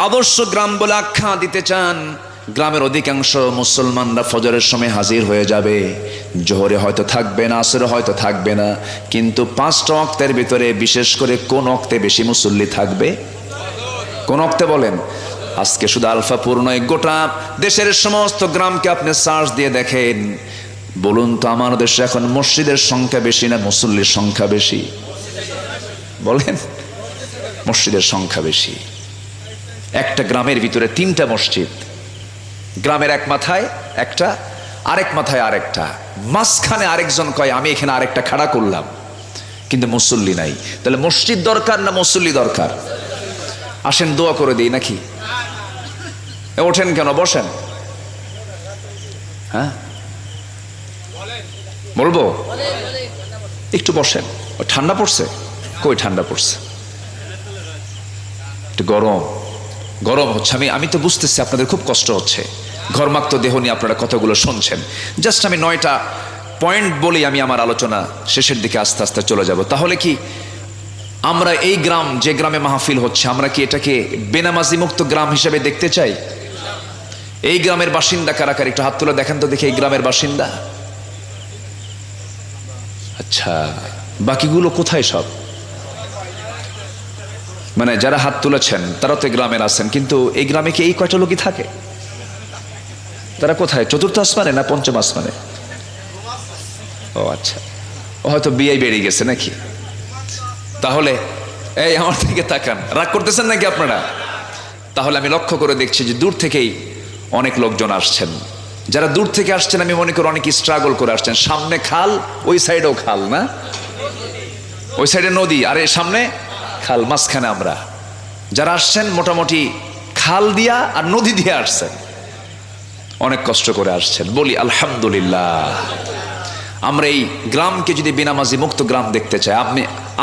আদর্শ গ্রাম বলে আখ্যা দিতে চান, গ্রামের অধিকাংশ মুসলমানরা ফজরের সময় হাজির হয়ে যাবে, জোহরে হয়তো থাকবে না, আসরে হয়তো থাকবে না, কিন্তু 5টা ওয়াক্তের ভিতরে বিশেষ করে কোন ওয়াক্তে বেশি মুসল্লি থাকবে? কোন ওয়াক্তে বলেন? আজকে শুধু আলফাপুর নয়, গোটা দেশের সমস্ত গ্রামকে আপনি সার্চ দিয়ে দেখেন, বলুন তো আমার দেশে এখন মসজিদের সংখ্যা বেশি না মুসল্লির সংখ্যা বেশি? বলেন। মসজিদের সংখ্যা বেশি। একটা গ্রামের ভিতরে 3টা মসজিদ, গ্রামের এক মাথায় একটা, আরেক মাথায় আরেকটা, মাঝখানে আরেকজন কয় আমি এখানে আরেকটা খাড়া করলাম, কিন্তু মুসল্লি নাই। তাহলে মসজিদ দরকার না মুসল্লি দরকার? আসেন দোয়া করে দিই নাকি? ওঠেন কেন? বসেন। হ্যাঁ বলবো? একটু বসেন। ঠান্ডা পড়ছে? কই ঠান্ডা পড়ছে? একটু গরম হচ্ছে। আমি তো বুঝতেছি আপনাদের খুব কষ্ট হচ্ছে, ঘর্মাক্ত দেহ নিয়ে আপনারা কথাগুলো শুনছেন। জাস্ট আমি 9টা পয়েন্ট বলি, আমি আমার আলোচনা শেষের দিকে আস্তে আস্তে চলে যাব। তাহলে কি আমরা এই গ্রাম, যে গ্রামে মাহফিল হচ্ছে, আমরা কি এটাকে বেনামাজি মুক্ত গ্রাম হিসেবে দেখতে চাই? এই গ্রামের বাসিন্দা কারা কারা একটু হাত তুলে দেখেন তো দেখি। এই গ্রামের বাসিন্দা? আচ্ছা, বাকিগুলো কোথায় সব? মানে যারা হাত তুলেছেন তারা তো গ্রামের আছেন, কিন্তু এই গ্রামে কি এই কয়টা লোকই থাকে? তারা কোথায়? 4র্থ আসমানে না 5ম আসমানে? ও আচ্ছা, ও হয়তো বিয়ে বেরিয়ে গেছে নাকি? তাহলে এই আমার দিকে তাকান, রাগ করতেছেন নাকি আপনারা? তাহলে আমি লক্ষ্য করে দেখছি যে দূর থেকেই অনেক লোকজন আসছেন। যারা দূর থেকে আসছেন আমি মনে করি অনেকে স্ট্রাগল করে আসছেন। সামনে খাল, ওই সাইডেও খাল, না ওই সাইডে নদী, আর এই সামনে খাল, মাঝখানে আমরা। যারা আসছেন মোটামুটি খাল দিয়া আর নদী দিয়ে আসছেন, অনেক কষ্ট করে আসছেন। বলি আলহামদুলিল্লাহ। আমরা এই গ্রামকে যদি বিনামাজি মুক্ত গ্রাম দেখতে চাই,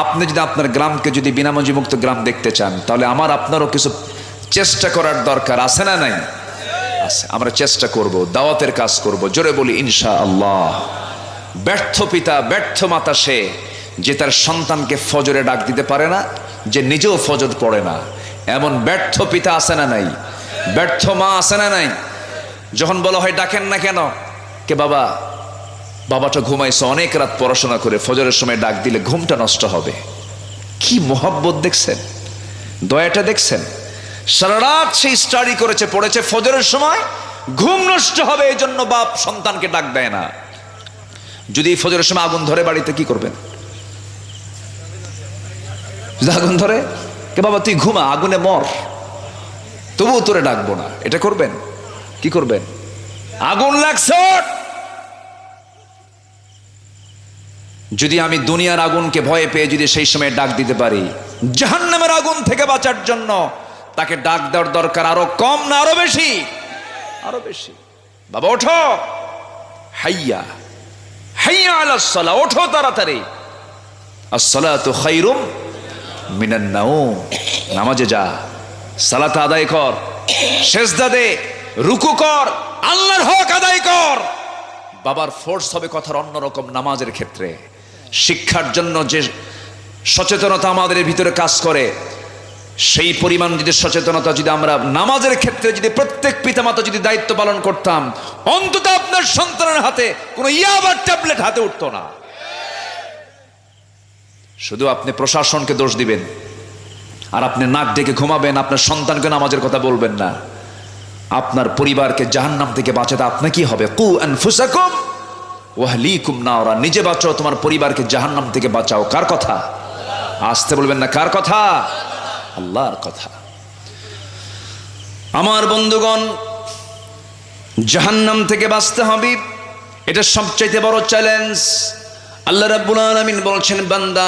আপনি যদি আপনার গ্রামকে যদি বিনামাজি মুক্ত গ্রাম দেখতে চান, তাহলে আমার আপনারও কিছু চেষ্টা করার দরকার আছে না নাই? আছে। আমরা চেষ্টা করব, দাওয়াতের কাজ করব, জোরে বলি ইনশাআল্লাহ। ব্যর্থ পিতা ব্যর্থ মাতা সে যে তার সন্তানকে ফজরে ডাক দিতে পারে না, যে নিজেও ফজর পড়ে না। এমন ব্যর্থ পিতা আছে না নাই? ব্যর্থ মা আছে না নাই? যখন বলা হয় ডাকেন না কেন, কে বাবা, বাবাটা ঘুমাইছে অনেক রাত পড়াশোনা করে, ফজরের সময় ডাক দিলে ঘুমটা নষ্ট হবে। কি মোহাব্বত দেখছেন, দয়াটা দেখছেন? সারা রাত সেই স্টাডি করেছে, পড়েছে, ফজরের সময় ঘুম নষ্ট হবে এই জন্য বাপ সন্তানকে ডাক দেয় না। যদি ফজরের সময় আগুন ধরে বাড়িতে কি করবেন? আগুন ধরে, কে বাবা তুই ঘুমা, আগুনে মর, তবুও তোরে ডাকবো না, এটা করবেন? কি করবেন? আগুন লাগছে। যদি আমি দুনিয়ার আগুনকে ভয় পেয়ে যদি সেই সময় ডাক দিতে পারি, জাহান্নামের আগুন থেকে বাঁচার জন্য তাকে ডাক দেওয়ার দরকার আরো কম না আরো বেশি? আরো বেশি। বাবা ওঠো, হাইয়া হাইয়া আলাস সালাহ, ওঠো তাড়াতাড়ি, আসসালাতু খায়রুম মিনান নাওম, নামাজে যা, সালাত আদায় কর, সেজদা দে, রুকু কর, আল্লাহর হক আদায় কর। বাবার ফোর্স হবে কথার অন্যরকম নামাজের ক্ষেত্রে। শিক্ষার জন্য যে সচেতনতা আমাদের ভিতরে কাজ করে, সেই পরিমাণ যদি সচেতনতা যদি আমরা নামাজের ক্ষেত্রে যদি প্রত্যেক পিতামাতা যদি দায়িত্ব পালন করতাম, অন্তত আপনার সন্তানের হাতে কোনো ইয়াবার ট্যাবলেট হাতে উঠতো না। শুধু আপনি প্রশাসনকে দোষ দিবেন আর আপনি নাক ডেকে ঘুমাবেন, আপনার সন্তানকে নামাজের কথা বলবেন না। আপনার পরিবারকে জাহান্নাম থেকে বাঁচাতে আপনি কি হবে? কু আনফুসাকুম ওয়া আহলিকুম নারা, নিজে বাঁচাও, তোমার পরিবারকে জাহান্নাম থেকে বাঁচাও। কার কথা? আসতে বলবেন না, কার কথা? আল্লাহর কথা। আমার বন্ধুগণ, জাহান্নাম থেকে বাঁচতে হবে, এটা সবচাইতে বড় চ্যালেঞ্জ। আল্লাহ রাব্বুল আলামিন বলছেন, বান্দা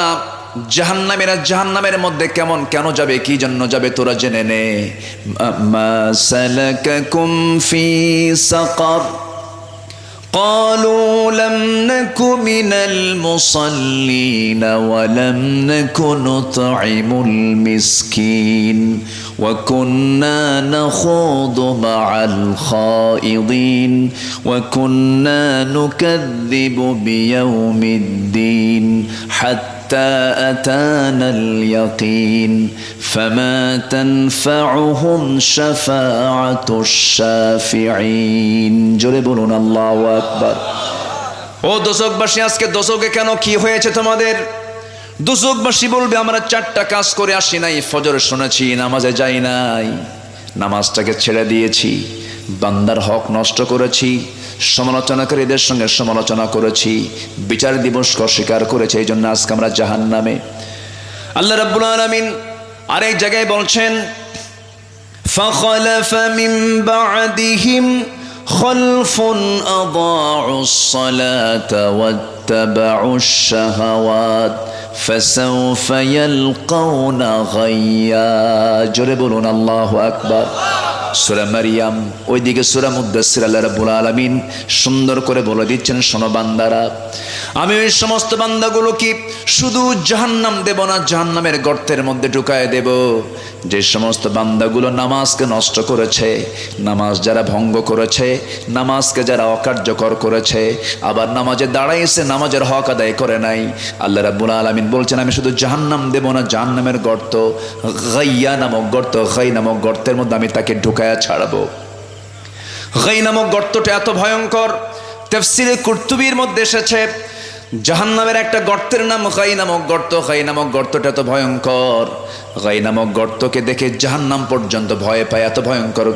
জাহান্নামেরা জাহান্নামের মধ্যে কেমন কেন যাবে, কি জন্য যাবে তোরা জেনে নে। মা সালাকাকুম ফি সাকার قالوا لم نك من المصلين ولم نك نطعم المسكين وكنا نخوض مع الخائضين وكنا نكذب بيوم الدين حتى أتانا اليقين فما تنفعهم شفاعة الشافعين জোরে বলুন আল্লাহু আকবার। ও দোজখবাসী, আজকে দোজখে কেন, কি হয়েছে তোমাদের? দোজখবাসী বলবে, আমরা 4টা কাজ করে আসি নাই, ফজর শুনেছি, নামাজে যাই নাই, নামাজটাকে ছেড়ে দিয়েছি, বান্দার হক নষ্ট করেছি, সমালোচনাকারীদের সঙ্গে সমালোচনা করেছি, বিচার দিবসকে অস্বীকার করেছি, এই জন্য আজকে আমরা জাহান্নামে। আল্লাহ রাব্বুল আলামিন আরেক জায়গায় বলছেন, فخلف من بعدهم خلف أضاعوا الصلاة واتبعوا الشهوات فسوف يلقون غيا জোরে বলুন আল্লাহু আকবার। সূরা মারইয়াম, ওইদিকে সূরা মুদ্দাসসির আল্লাহ রাব্বুল আলামিন সুন্দর করে বলে দিচ্ছেন, শোনো বান্দারা, আমি ওই সমস্ত বান্দাগুলোকে শুধু জাহান্নাম দেব না, জাহান্নামের গর্তের মধ্যে ঢুকায় দেব যে সমস্ত বান্দাগুলো নামাজকে নষ্ট করেছে, নামাজ যারা ভঙ্গ করেছে, নামাজকে যারা অকার্যকর করেছে, আবার নামাজে দাঁড়াইছে, নামাজের হক আদায় করে নাই। আল্লাহ রাব্বুল আলামিন বলছেন, আমি শুধু জাহান্নাম দেব না, জাহান্নামের গর্ত, গাইয়া নামক গর্ত, গাই নামক গর্তের মধ্যে আমি তাকে ঢুকায়া ছাড়বো। গাই নামক গর্তটা এত ভয়ঙ্কর, তাফসীরে কুরতুবীর মধ্যে এসেছে জাহান্নামের একটা গর্তের নাম গাই নামক গর্ত। গাই নামক গর্তটা এত ভয়ঙ্কর, গাই নামক গর্তকে দেখে জাহান্নাম পর্যন্ত ভয় পায়, এত ভয়ঙ্কর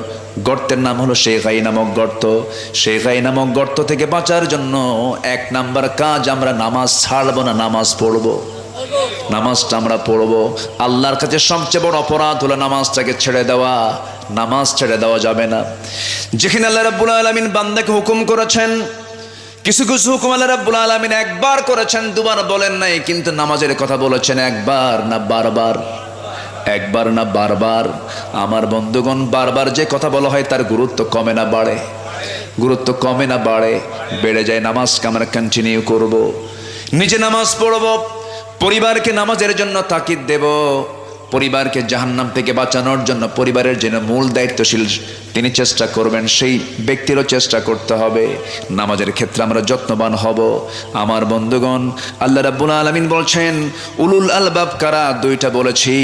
গর্তের নাম হলো সেই গাই নামক গর্ত। সেই গাই নামক গর্ত থেকে বাঁচার জন্য 1 নাম্বার কাজ, আমরা নামাজ ছাড়বো না, নামাজ পড়বো। নামাজটা আমরা পড়বো। আল্লাহর কাছে সবচেয়ে বড় অপরাধ হলো নামাজটাকে ছেড়ে দেওয়া। নামাজ ছেড়ে দেওয়া যাবে না। যেখানে আল্লাহ রাব্বুল আলামিন বান্দাকে হুকুম করেছেন, কিছু কিছু হুকুম আল্লাহ রাব্বুল আলামিন একবার করেছেন, দুবার বলেন নাই, কিন্তু নামাজের কথা বলেছেন একবার না বারবার, একবার না বারবার। আমার বন্ধুগণ, বারবার যে কথা বলা হয় তার গুরুত্ব কমে না বাড়ে? গুরুত্ব কমে না বাড়ে? বেড়ে যায়। নামাজকে আমরা কন্টিনিউ করব, নিজে নামাজ পড়ব, পরিবারকে নামাজের জন্য তাকিদ দেব, পরিবারকে জাহান্নাম থেকে বাঁচানোর জন্য পরিবারের জন্য মূল দায়িত্বশীল তিনি চেষ্টা করবেন, সেই ব্যক্তিরও চেষ্টা করতে হবে। নামাজের ক্ষেত্রে আমরা যত্নবান হব। আমার বন্ধুগণ, আল্লাহ রাব্বুল আলামিন বলছেন উলুল আলবাব কারা? দুইটা বলেছি,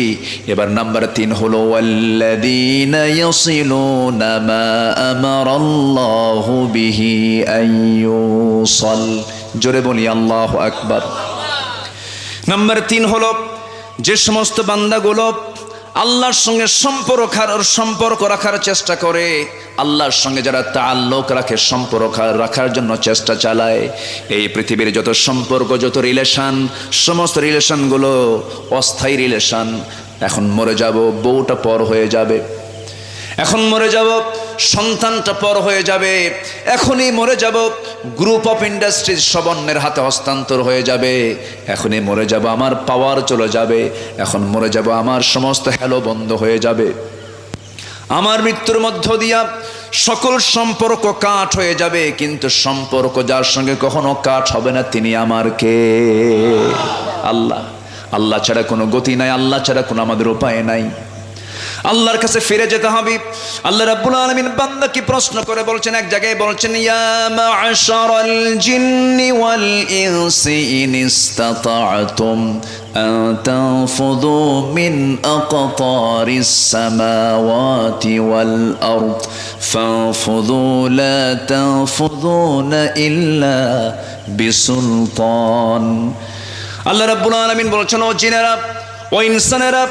এবার নাম্বার 3 হলো ওয়াল্লাযীনা ইয়াসিলুনা মা আমারাল্লাহু বিহি আইয়ুসাল। জোরে বলি আল্লাহু আকবার। নাম্বার 3 হলো যে সমস্ত বান্দাগুলো আল্লাহর সঙ্গে সম্পর্ক রাখার চেষ্টা করে, আল্লাহর সঙ্গে যারা তাআল্লুক রাখে, সম্পর্ক রাখার জন্য চেষ্টা চালায়। এই পৃথিবীর যত সম্পর্ক, যত রিলেশন, সমস্ত রিলেশনগুলো অস্থায়ী রিলেশন। এখন মরে যাব, বউটা পর হয়ে যাবে, এখন মরে যাব, সন্তানটা পর হয়ে যাবে, এখনই মরে যাব, গ্রুপ অফ ইন্ডাস্ট্রিজ সবর্ণের হাতে হস্তান্তর হয়ে যাবে, এখনই মরে যাব, আমার পাওয়ার চলে যাবে, এখন মরে যাব, আমার সমস্ত হ্যালো বন্ধ হয়ে যাবে, আমার মৃত্যুর মধ্য দিয়া সকল সম্পর্ক কাট হয়ে যাবে। কিন্তু সম্পর্ক যার সঙ্গে কখনো কাট হবে না, তিনি আমার কে? আল্লাহ। আল্লাহ ছাড়া কোনো গতি নাই, আল্লাহ ছাড়া কোনো আমাদের উপায় নাই। আল্লাহর কাছে ফিরে যেতে হবে। আল্লাহ রাব্বুল আলামিন বান্দাকে প্রশ্ন করে বলছেন, এক জায়গায় বলছেন ইয়া মা'শারাল জিন্নি ওয়াল ইনসি ইন ইসতাতা'তুম আন তানফুযু মিন আকতারিস সামাওয়াতি ওয়াল আরদ ফানফুযু লা তানফুযুনা ইল্লা বিসুলতান। আল্লাহ রাব্বুল আলামিন বলছেন, ও জিনেরা, ও ইনসানেরা,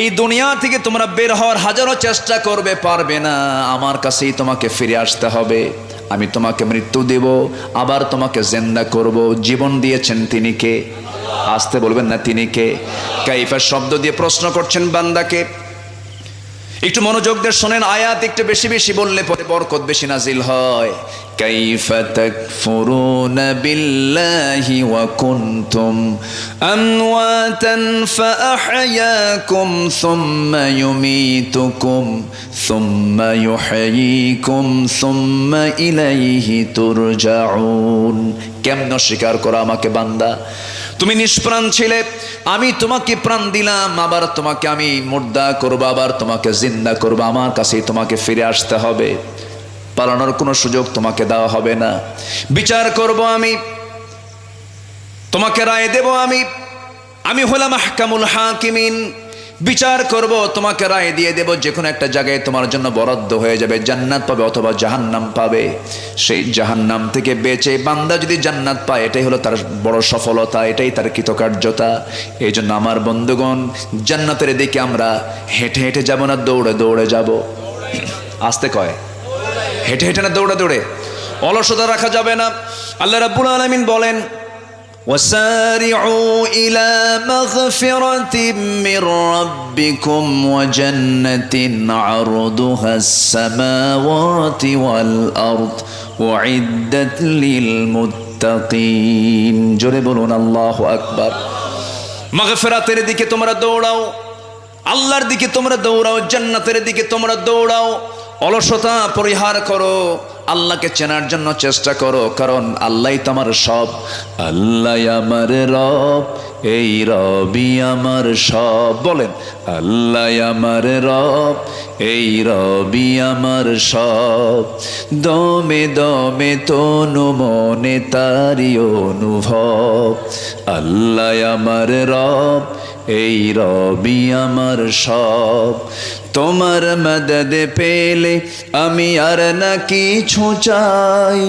এই দুনিয়া থেকে তোমরা বের হওয়ার হাজারো চেষ্টা করবে, পারবে না। আমার কাছেই তোমাকে ফিরে আসতে হবে। আমি তোমাকে মৃত্যু দেব, আবার তোমাকে জিন্দা করব। জীবন দিয়েছেন তিনি কে? আসতে বলবেন না, তিনি কে? কাইফা শব্দ দিয়ে প্রশ্ন করছেন বান্দাকে। একটু মনোযোগ দিয়ে শোনেন, আয়াত একটু বেশি বেশি বললে পরে বরকত বেশি নাজিল হয়। কাইফা তাকফুরুনা বিল্লাহি ওয়া কুনতুম আমওয়াতান ফাআহইয়াকুম সুম্মা ইউমীতুকুম সুম্মা ইউহয়ীকুম সুম্মা ইলাইহি তুরজাউন। কেমন স্বীকার করো আমাকে বান্দা? তুমি নিষ্প্রাণ ছিলে, আমি তোমাকে প্রাণ দিলাম, আবার তোমাকে আমি মুর্দা করবো, আবার তোমাকে জিন্দা করবো। আমার কাছেই তোমাকে ফিরে আসতে হবে। পালানোর কোনো সুযোগ তোমাকে দেওয়া হবে না। বিচার করব আমি, তোমাকে রায় দেব আমি হলাম আহকামুল হাকিমিন। বিচার করব, তোমাকে রায় দিয়ে দেব। যে কোনো একটা জায়গায় তোমার জন্য বরাদ্দ হয়ে যাবে, জান্নাত পাবে অথবা জাহান্নাম পাবে। সেই জাহান্নাম থেকে বেঁচে বান্দা যদি জান্নাত পায়, এটাই হলো তার বড় সফলতা, এটাই তার কৃতকার্যতা। এই জন্য আমার বন্ধুগণ, জান্নাতের দিকে আমরা হেঁটে হেঁটে যাব না, দৌড়ে দৌড়ে যাব? আসতে কয়, হেঁটে হেঁটে না দৌড়ে দৌড়ে? অলসতা রাখা যাবে না। আল্লাহ রাব্বুল আলামিন বলেন, وسارعوا إلى مغفرة من ربكم وجنة عرضها السماوات والأرض أعدت للمتقين। জোরে বলুন আল্লাহু আকবার। মাগফিরাতের দিকে তোমরা দৌড়াও, আল্লাহর দিকে তোমরা দৌড়াও, জান্নাতের দিকে তোমরা দৌড়াও। অলসতা পরিহার করো, আল্লাহকে চেনার জন্য চেষ্টা করো, কারণ আল্লাহই তোমার সব। আল্লাহ আমার রব, এই রবি আমার সব। বলেন, আল্লাহ আমার রব, এই রবি আমার সব। দমে দমে তনু মনে তারি অনুভব। আল্লাহ আমার রব, এই রবি আমার সব। তোমার মদদ পেলে আমি আর না কিছু চাই,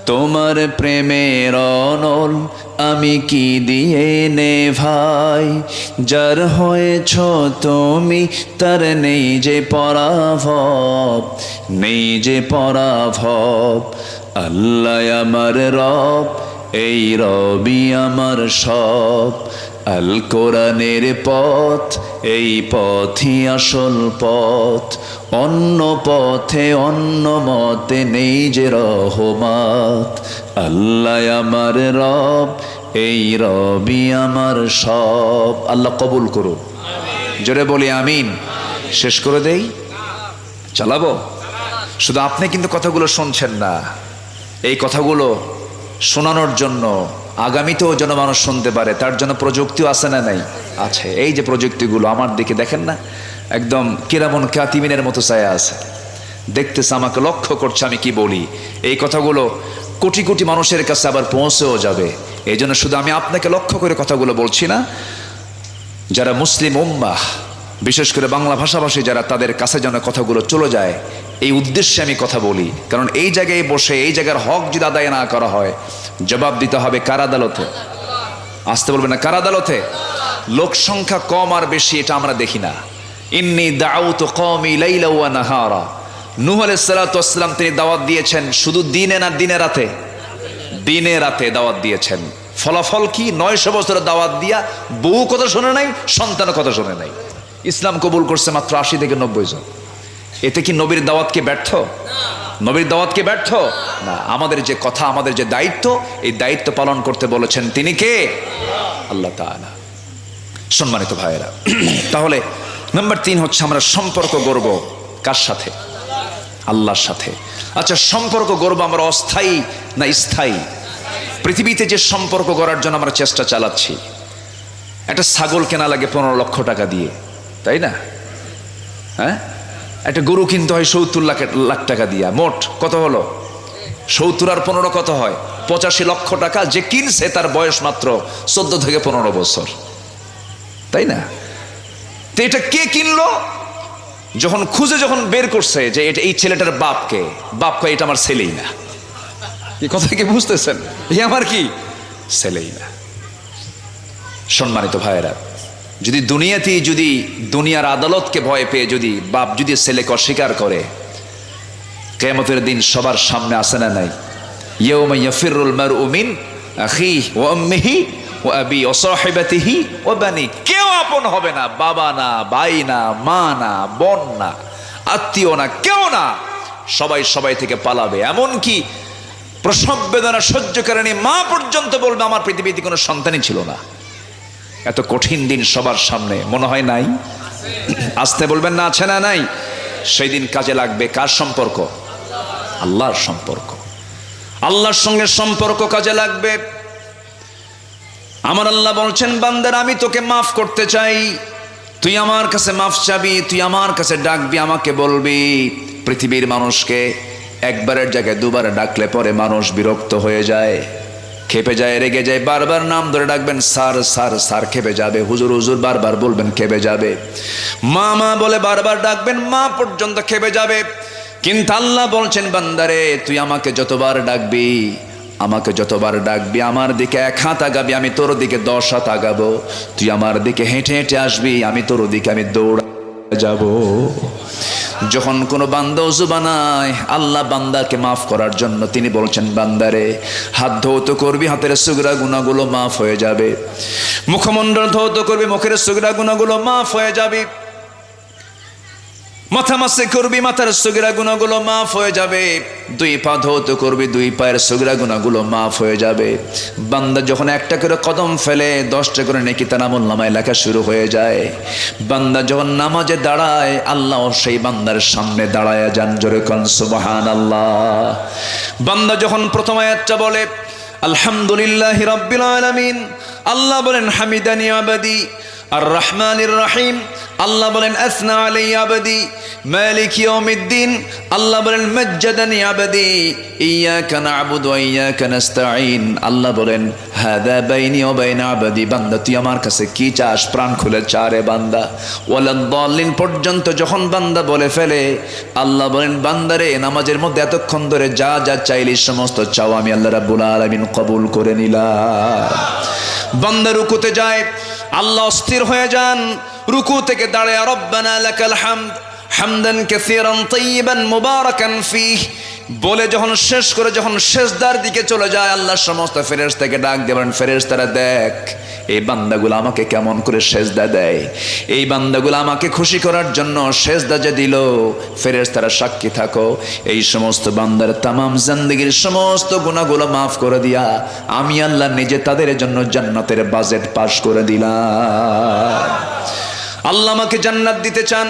তোমার প্রেমের অনল আমি কি দিয়ে নে ভাই। যার হয়েছ তুমি তার নেই যে পরাভব, নেই যে পরাভব। আল্লাহ আমার রব, এই রবি আমার সব। আল কোরআনের পথ, এই পথই আসল পথ, অন্য পথে অন্য মতে নেই যে রহমত। আল্লাহ আমার রব, এই রবি আমার সব। আল্লাহ কবুল করুন, জোরে বলি আমিন। শেষ করে দেই, চালাবো। শুধু আপনি কিন্তু কথাগুলো শুনছেন না, এই কথাগুলো শোনানোর জন্য আগামীতেও যেন মানুষ শুনতে পারে, তার জন্য প্রযুক্তিও আছে না নাই? আছে। এই যে প্রযুক্তিগুলো আমার দিকে দেখেন না, একদম কিরামন কাতিমিনের মতো ছায়া আছে, দেখতেছে, আমাকে লক্ষ্য করছে আমি কি বলি। এই কথাগুলো কোটি কোটি মানুষের কাছে আবার পৌঁছেও যাবে। এই জন্য শুধু আমি আপনাকে লক্ষ্য করে কথাগুলো বলছি না, যারা মুসলিম উম্মাহ, বিশেষ করে বাংলা ভাষাভাষী যারা, তাদের কাছে যেন কথাগুলো চলে যায়, এই উদ্দেশ্যে আমি কথা বলি। কারণ এই জায়গায় বসে এই জায়গার হক যদি আদায় না করা হয়, জবাব দিতে হবে কার আদালতে? আসতে বলবেন না, কার আদালতে? লোক সংখ্যা কম আর বেশি এটা আমরা দেখি না। ইন্নী দাউতু কওমি লাইলা ওয়া নাহারা, নূহ আলাইহিস সালাতু ওয়াস সালাম তিনি দাওয়াত দিয়েছেন শুধু দিনে না দিনে রাতে? দিনে রাতে দাওয়াত দিয়েছেন। ফলাফল কি? 900 বছরের দাওয়াত দিয়া বউ কথা শোনে নাই, সন্তানের কথা শোনে নাই। ইসলাম কবুল করছে মাত্র 80 থেকে 90 জন। এতে কি নবীর দাওয়াতকে ব্যর্থ? নবীর দাওয়াতকে ব্যর্থ না। আমাদের যে কথা, আমাদের যে দায়িত্ব, এই দায়িত্ব পালন করতে বলেছেন তিনি কে? আল্লাহ তাআলা। সম্মানিত ভাইয়েরা, তাহলে নাম্বার 3 হচ্ছে আমরা সম্পর্ক গড়ব কার সাথে? আল্লাহর সাথে। আচ্ছা, সম্পর্ক গড়ব আমরা অস্থায়ী না স্থায়ী? পৃথিবীতে যে সম্পর্ক গড়ার জন্য আমরা চেষ্টা চালাচ্ছি, একটা ছাগল কেনা লাগে 15 লক্ষ টাকা দিয়ে, তাই না? হ্যাঁ, একটা গরু কিনতে হয় 70 লাখ টাকা দিয়া। মোট কত হলো? 70 আর 15 কত হয়? 85 লক্ষ টাকা। যে কিনছে তার বয়স মাত্র 14 থেকে 15 বছর, তাই না? তো এটা কে কিনলো? যখন খুঁজে যখন বের করছে যে এটা এই ছেলেটার বাপকে, বাপ কয় এটা আমার ছেলেই না। এই কথা কি বুঝতেছেন? এই আমার কি ছেলেই না। সম্মানিত ভাইয়েরা, যদি দুনিয়াতেই, যদি দুনিয়ার আদালতকে ভয় পেয়ে যদি বাপ যদি ছেলেকে অস্বীকার করে, কিয়ামতের দিন সবার সামনে আসে না নাই? ইয়াউমা ইয়াফিরুল মারউ মিন আখিহি ওয়া উম্মিহি ওয়া আবি ওয়া সাহিবাতিহি ওয়া বানি। কেউ আপন হবে না, বাবা না, ভাই না, মা না, বোন না, আত্মীয় না, কেউ না। সবাই সবাই থেকে পালাবে। এমনকি প্রসব বেদনা সহ্যকারিণী মা পর্যন্ত বলবে আমার পৃথিবীতে কোনো সন্তানই ছিল না। এত কঠিন দিন সবার সামনে, মনে হয় নাই? আসতে বলবেন না, আছে না নাই? সেই দিন কাজে লাগবে কার সম্পর্ক? আল্লাহর সম্পর্ক। আল্লাহর সঙ্গে সম্পর্ক কাজে লাগবে। আমার আল্লাহ বলছেন, বান্দার আমি তোকে মাফ করতে চাই, তুই আমার কাছে মাফ চাবি, তুই আমার কাছে ডাকবি, আমাকে বলবি। পৃথিবীর মানুষকে একবারের জায়গায় দুবার ডাকলে পরে মানুষ বিরক্ত হয়ে যায়, খেপে যায়, রেগে যায়। বারবার নাম ধরে ডাকবেন, স্যার স্যার স্যার, খেপে যাবে। হুজুর হুজুর বারবার বলবেন, খেপে যাবে। মা মা বলে বারবার ডাকবেন, মা পর্যন্ত খেপে যাবে। কিন্তু আল্লাহ বলছেন, বান্দারে তুই আমাকে যতবার ডাকবি, আমাকে যতবার ডাকবি, আমার দিকে 1 হাত আগাবি, আমি তোর দিকে 10 হাত আগাবো। তুই আমার দিকে হেঁটে হেঁটে আসবি, আমি তোর দিকে আমি দৌড়া যাব। যখন কোনো বান্দা ওযু বানায়, আল্লাহ বান্দাকে মাফ করার জন্য তিনি বলছেন, বান্দারে হাত ধৌত করবি, হাতের সুগরা গুনাহগুলো মাফ হয়ে যাবে। মুখমণ্ডল ধৌত করবি, মুখের সুগরা গুনাহগুলো মাফ হয়ে যাবে। মাথা মাসে করবি, মাথার সুগরা গুনাহগুলো মাফ হয়ে যাবে। 2 পা ধৌত করবি, 2 পায়ের সুগরা গুনাহগুলো মাফ হয়ে যাবে। বান্দা যখন একটা করে কদম ফেলে, 10টা করে নেকি তার আমলনামায় লেখা শুরু হয়ে যায়। বান্দা যখন নামাজে দাঁড়ায়, আল্লাহ সেই বান্দার সামনে দাঁড়ায় যান। জোরে কোন সুবহানাল্লাহ। বান্দা যখন প্রথম আয়াতটা বলে আলহামদুলিল্লাহি রাব্বিল আলামিন, আল্লাহ বলেন হামিদানি আবাদি আর রহমানির রহিম। আল্লাহ বলেন আসনা আলাইয়া আবাদি মালিক ইয়াউমিদ্দিন। আল্লাহ বলেন মাজ্জাদানি আবাদি ইয়াকা না'বুদু ওয়া ইয়াকা নাস্তাঈন। আল্লাহ বলেন হাদা বাইনি ওয়া বাইনা আবাদি। বান্দা তুই আমার কাছে কি চাস, প্রাণ খুলে চা রে বান্দা। ওয়ালাদ-দাল্লিন পর্যন্ত যখন বান্দা বলে ফেলে, আল্লাহ বলেন বান্দারে নামাজের মধ্যে এতক্ষণ ধরে যা যা চাইলি সমস্ত চাও আমি আল্লাহ রাব্বুল আলামিন কবুল করে নিলাম। বান্দা রুকুতে যায়, আল্লাহ অস্থির হয়ে যান। রুকু থেকে দাঁড়ায় রব্বানা লাকাল হামদ হামদান কাসীরান তাইয়িবান মুবারাকান ফীহ বলে যখন শেষ করে যখন সেজদার দিকে চলে যায়, আল্লাহ সমস্ত ফেরেশতাকে ডাক দেবেন, ফেরেশতারা দেখ এই বান্দাগুলো আমাকে কেমন করে সেজদা দেয়, এই বান্দাগুলো আমাকে খুশি করার জন্য সেজদা যে দিল, ফেরেশতারা সাক্ষী থাকো এই সমস্ত বান্দার তামাম জিন্দেগীর সমস্ত গুনাহগুলো মাফ করে দিয়া আমি আল্লাহ নিজে তাদের জন্য জান্নাতের বাজেট পাস করে দিলাম। আল্লাহ আমাকে জান্নাত দিতে চান,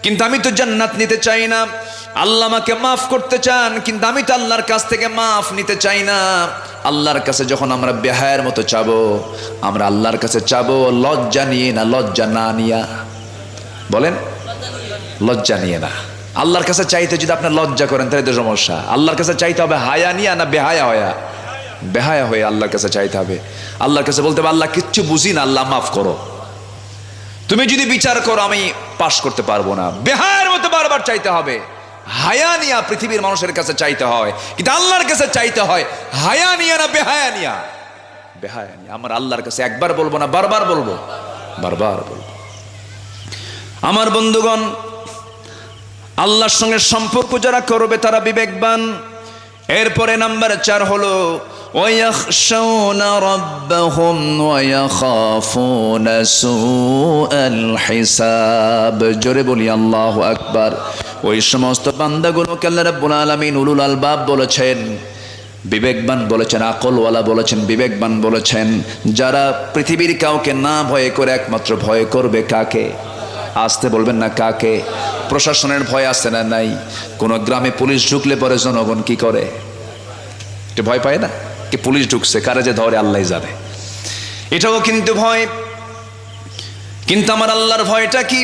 কিন্তু আমি তো জান্নাত নিতে চাই না। আল্লাহ আমাকে মাফ করতে চান, কিন্তু আমি তো আল্লাহর কাছ থেকে মাফ নিতে চাই না। আল্লাহর কাছে যখন আমরা বেহায়ার মতো চাবো, আমরা আল্লাহর কাছে চাবো লজ্জা নিয়ে না, লজ্জা না নিয়া। বলেন, লজ্জা নিয়ে না। আল্লাহর কাছে চাইতে যদি আপনি লজ্জা করেন তাহলে তো সমস্যা। আল্লাহর কাছে চাইতে হবে হায়া নিয়া না বেহায়া হয়া? বেহায়া হয়ে আল্লাহর কাছে চাইতে হবে। আল্লাহর কাছে বলতে হবে আল্লাহ কিচ্ছু বুঝি না, আল্লাহ মাফ করো। তুমি যদি বিচার করো আমি পাশ করতে পারবো না। বেহায়ার মতো বারবার চাইতে হবে। হায়া নিয়া পৃথিবীর মানুষের কাছে চাইতে হয়, কিন্তু আল্লাহর কাছে চাইতে হয় হায়া নিয়া না বেহায়া নিয়া? বেহায়া নিয়া। আমার আল্লাহর কাছে একবার বলবো না, বারবার বলবো, বারবার বলবো। আমার বন্ধুগণ, আল্লাহর সঙ্গে সম্পর্ক যারা করবে তারা বিবেকবান। এরপরে নাম্বার 4 হলো وَيَخْشَوْنَ رَبَّهُمْ وَيَخَافُونَ سُوءَ الْحِسَابِ। জোরে বলি আল্লাহু আকবার। ওই সমস্ত বান্দাগুলোকে আল্লাহ রাব্বুল আলামিন উলুল আলবাব বলেছেন, বিবেকবান বলেছেন, আকলওয়ালা বলেছেন, বিবেকবান বলেছেন, যারা পৃথিবীর কাউকে না ভয় করে একমাত্র ভয় করবে কাকে? আসতে বলবেন না, কাকে? প্রশাসনের ভয় আছে না নাই? কোন গ্রামে পুলিশ ঢুকলে পরে জনগণ কি করে? একটু ভয় পায় না? কি পুলিশ ঢুকছে, কারে যে ধরে আল্লাহ জানে। এটাও কিন্তু ভয়। কিন্তু আমার আল্লাহর ভয়টা কি?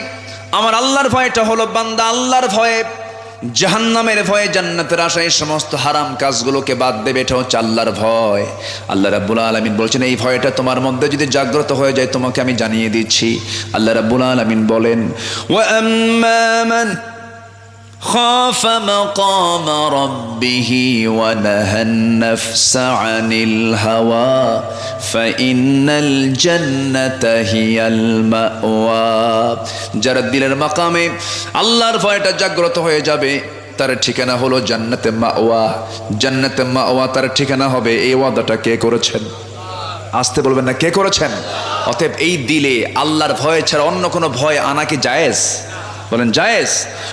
আমার আল্লাহর ভয়টা হলো বান্দা আল্লাহর ভয়ে জাহান্নামের ভয়ে জান্নাতের আশায় সমস্ত হারাম কাজগুলোকে বাদ দেবে। এটা হচ্ছে আল্লাহর ভয়। আল্লাহ রাব্বুল আলামিন বলছেন এই ভয়টা তোমার মধ্যে যদি জাগ্রত হয়ে যায় তোমাকে আমি জানিয়ে দিচ্ছি। আল্লাহ রাব্বুল আলামিন বলেন, ওয়া আম্মা মান খাফ মাকাম রাব্বিহি ওয়া নাহান নাফসা আনিল হাওয়া ফাইন্নাল জান্নাতা হিয়াল মাওয়া। যারা দিলের মাকামে আল্লাহর ভয়টা জাগ্রত হয়ে যাবে তার ঠিকানা হলো জান্নাতে মাওয়া। জান্নাতে মাওয়া তার ঠিকানা হবে। এই ওয়াদাটা কে করেছেন? আসতে বলবেন না, কে করেছেন? অতএব এই দিলে আল্লাহর ভয় ছাড়া অন্য কোনো ভয় আনা কি জায়েজ? বলেন জায়েজ?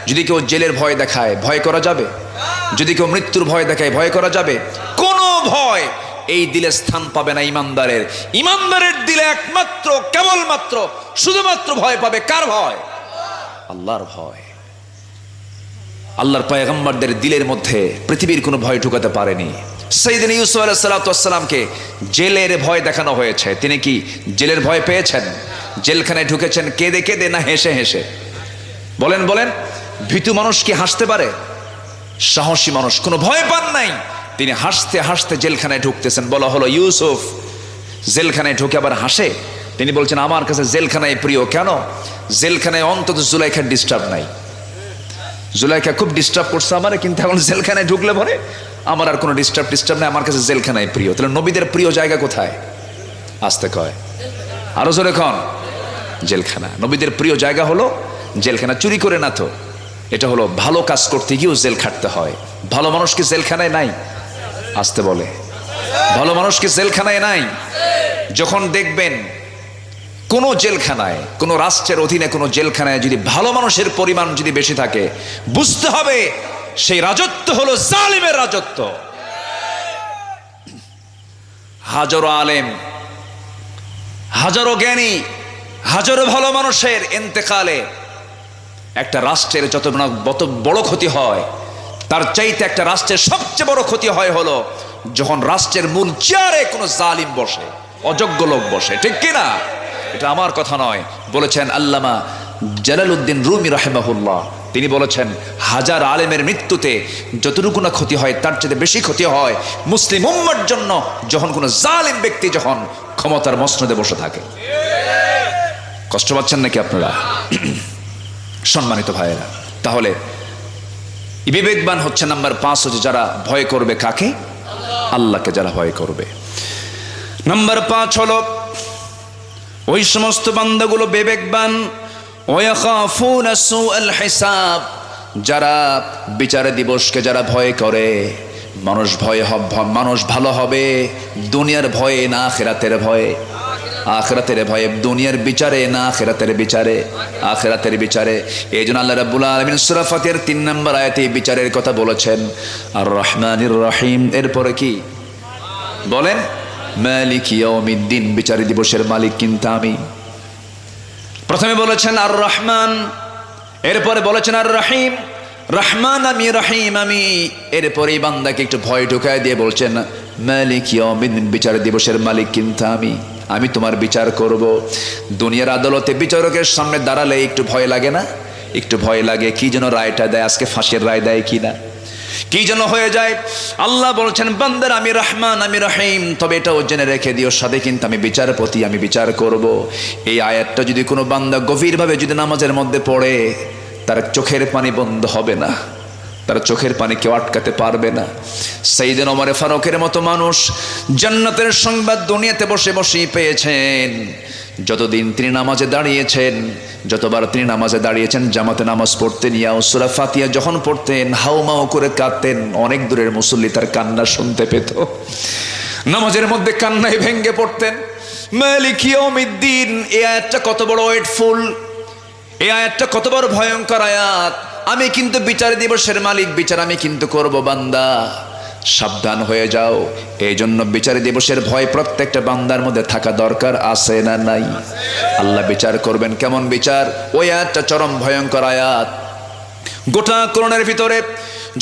যদি কেউ জেলের ভয় দেখায় ভয় করা যাবে? যদি কেউ মৃত্যুর ভয় দেখায় ভয় করা যাবে? কোনো ভয় এই দিলে স্থান পাবে না ইমানদারের। ইমানদারের দিলে একমাত্র কেবলমাত্র শুধুমাত্র ভয় পাবে কার ভয়? আল্লাহর ভয়। আল্লাহর পয়গম্বরদের দিলের মধ্যে পৃথিবীর কোনো ভয় ঢুকাতে পারেনি। সাইয়েদনা ইউসুফ আলাইহিস সালাতু ওয়াস সালামকে জেলের ভয় দেখানো হয়েছে। তিনি কি জেলের ভয় পেয়েছেন? জেলখানায় ঢুকেছেন কেঁদে কেঁদে না হেসে হেসে? বলেন বলেন, ভীতু মানুষ কি হাসতে পারে? সাহসী মানুষ কোনো ভয় পান নাই, তিনি হাসতে হাসতে জেলখানায় ঢুকতেছেন। বলা হলো ইউসুফ জেলখানায় ঢুকে আবার হাসে। তিনি বলছেন আমার কাছে জেলখানায় প্রিয়। কেন? জেলখানায় অন্তত জুলাইখার ডিস্টার্ব নাই। জুলাইখা খুব ডিস্টার্ব করছে আমারে, কিন্তু এখন জেলখানায় ঢুকলে পরে আমার আর কোনো ডিস্টার্ব নাই। আমার কাছে জেলখানায় প্রিয়। তাহলে নবীদের প্রিয় জায়গা কোথায়? আসতে কয় আরো জোরে খন, জেলখানা। নবীদের প্রিয় জায়গা হলো জেলখানা। চুরি করে না তো, এটা হলো ভালো কাজ করতে গিয়েও জেল খাটতে হয়। ভালো মানুষ কি জেলখানায় নাই? আসতে বলে, ভালো মানুষ কি জেলখানায় নাই? যখন দেখবেন কোন জেলখানায়, কোন রাষ্ট্রের অধীনে কোন জেলখানায় যদি ভালো মানুষের পরিমাণ যদি বেশি থাকে, বুঝতে হবে সেই রাজত্ব হলো জালিমের রাজত্ব। হাজারো আলেম, হাজারো জ্ঞানী, হাজারো ভালো মানুষের ইন্তেকালে একটা রাষ্ট্রের যত বড় ক্ষতি হয়, তার চাইতে একটা রাষ্ট্রের সবচেয়ে বড় ক্ষতি হয় হলো যখন রাষ্ট্রের মূল চেয়ারে কোনো জালিম বসে, অযোগ্য লোক বসে। ঠিক কিনা? এটা আমার কথা নয়, বলেছেন আল্লামা জালালউদ্দিন রুমি রাহিমাহুল্লাহ। তিনি বলেছেন হাজার আলেমের মৃত্যুতে যতটুকু না ক্ষতি হয় তার চেয়ে বেশি ক্ষতি হয় মুসলিম উম্মার জন্য যখন কোনো জালিম ব্যক্তি যখন ক্ষমতার মসনদে বসে থাকে। কষ্ট পাচ্ছেন নাকি আপনারা? সম্মানিত ভাইয়েরা, তাহলে বিবেকবান হচ্ছে নাম্বার 5 হচ্ছে যারা ভয় করবে কাকে? আল্লাহকে যারা ভয় করবে। নাম্বার 5 হলো ওই সমস্ত বান্দাগুলো বিবেকবান, ওয়াখাফুনা সুআল হিসাব, যারা বিচার দিবসকে যারা ভয় করে, মানুষ ভালো হবে দুনিয়ার ভয়ে না আখিরাতের ভয়ে, আখিরাতের ভয়ে, দুনিয়ার বিচারে না আখিরাতের বিচারে, আখিরাতের বিচারে। এই জন্য আল্লাহ রাব্বুল আলামিন সূরা ফাতিহার 3 নম্বর আয়াতে বিচারের কথা বলেছেন, আর রহমানির রহিম। এরপরে কি বলেন? মালিক ইয়াউমিদ্দিন, বিচার দিবসের মালিক কিন্তু আমি। প্রথমে বলেছেন আর রহমান, এরপরে বলেছেন আর রহিম। রহমান আমি, রহিম আমি। এরপরে বান্দাকে একটু ভয় ঢুকায় দিয়ে বলছেন মালিক ইয়াউমিদ্দিন, বিচার দিবসের মালিক কিন্তু আমি তোমার বিচার করব। দুনিয়ার আদালতে বিচারকের সামনে দাঁড়ালে একটু ভয় লাগে না? একটু ভয় লাগে, কি যেন রায়টা দেয়, আজকে ফাঁসির রায় দেয় কিনা, কি যেন হয়ে যায়। আল্লাহ বলছেন বান্দার আমি রহমান আমি রহিম, তবে এটাও জেনে রেখে দিও সাথে কিন্তু আমি বিচারপতি, আমি বিচার করব। এই আয়াতটা যদি কোনো বান্দা গভীরভাবে যদি নামাজের মধ্যে পড়ে, তার চোখের পানি বন্ধ হবে না, তার চোখের পানি কেউ আটকাতে পারবে না। সাইয়েদনা ওমর ফারুকের মতো মানুষ জান্নাতের সংবাদ দুনিয়াতে বসে বসেই পেয়েছেন। যতদিন তিনি নামাজে দাঁড়িয়েছেন, যতবার তিনি নামাজে দাঁড়িয়েছেন, জামাতে নামাজ পড়তেন, ইয়া সূরা ফাতিহা যখন পড়তেন হাউমাউ করে কাঁদতেন। অনেক দূরের মুসল্লি তার কান্না শুনতে পেত, নামাজের মধ্যে কান্নায় ভেঙ্গে পড়তেন। মালিক ইয়াউমিদ্দিন, এই আয়াতটা কত বড় ওয়েটফুল, এই আয়াতটা কত বড় ভয়ঙ্কর আয়াত। আমি কিন্তু বিচার দিবসের মালিক, বিচার আমি কিন্তু করব। বান্দা সাবধান হয়ে যাও। এই জন্য বিচার দিবসের ভয় প্রত্যেকটা বান্দার মধ্যে থাকা দরকার, আছে না নাই? আল্লাহ বিচার করবেন, কেমন বিচার? ওই আয়াতটা চরম ভয়ঙ্কর আয়াত। গোটা কোরআনের ভিতরে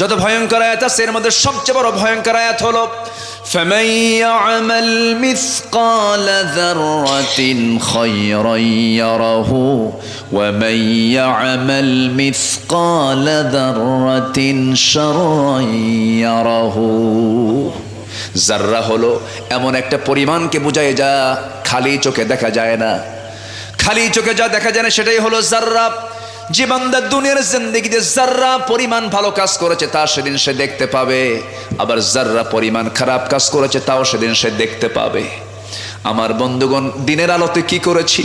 যত ভয়ঙ্কর আয়াত আছে, এর মধ্যে সবচেয়ে বড় ভয়ঙ্কর আয়াত হলো فَمَن يَعْمَلْ مِثْقَالَ ذَرَّةٍ خَيْرًا يَرَهُ وَمَن يَعْمَلْ مِثْقَالَ ذَرَّةٍ شَرًّا يَرَهُ। জাররা হলো এমন একটা পরিমাণকে বোঝায় যা খালি চোখে দেখা যায় না, খালি চোখে যা দেখা যায় না সেটাই হলো জাররা। যে বান্দা দুনিয়ার জিন্দেগিতে জাররা পরিমাণ ভালো কাজ করেছে তা সেদিন সে দেখতে পাবে, আবার জাররা পরিমাণ খারাপ কাজ করেছে তাও সেদিন সে দেখতে পাবে। আমার বন্ধুগণ, দিনের আলোতে কি করেছি,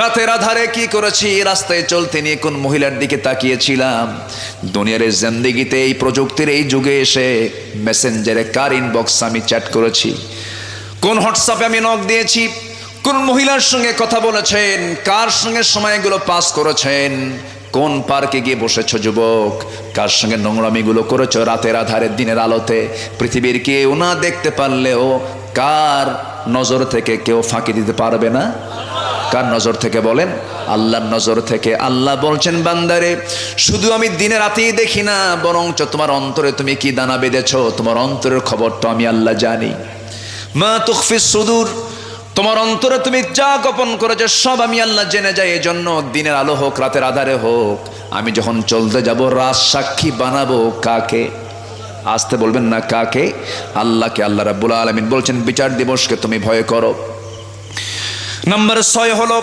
রাতের আধারে কি করেছি, রাস্তায় চলতে নিয়ে কোন মহিলার দিকে তাকিয়েছিলাম। দুনিয়ার জিন্দেগিতে এই প্রযুক্তির এই যুগে এসে মেসেঞ্জারে কার ইনবক্স আমি চ্যাট করেছি, কোন হোয়াটসঅ্যাপে আমি নক দিয়েছি, কোন মহিলার সঙ্গে কথা বলেছেন, কার সঙ্গে সময়গুলো পাস করেছেন, কোন পার্কে গিয়ে বসেছো যুবক, কার সঙ্গে নোংরামিগুলো করেছো রাতের আধারে দিনের আলোতে। পৃথিবীর কেউ না দেখতে পারলেও কার নজর থেকে কেউ ফাঁকি দিতে পারবে না? কার নজর থেকে বলেন? আল্লাহর নজর থেকে। আল্লাহ বলছেন বান্দারে, শুধু আমি দিনে রাতেই দেখি না, বরঞ্চ তোমার অন্তরে তুমি কি দানা বেঁধেছো, তোমার অন্তরের খবরটা আমি আল্লাহ জানি। মা তুখফিস সুদূর, তোমার অন্তরে তুমি যা গোপন করেছো সব আমি আল্লাহ জেনে যাই। এজন্য দিনের আলো হোক রাতের আধারে হোক, আমি যখন চলতে যাব রাজ সাক্ষী বানাবো কাকে? আসতে বলবেন না, কাকে? আল্লাহকে। আল্লাহ রাব্বুল আলামিন বলছেন বিচার দিবসকে তুমি ভয় করো। নাম্বার 6 হলো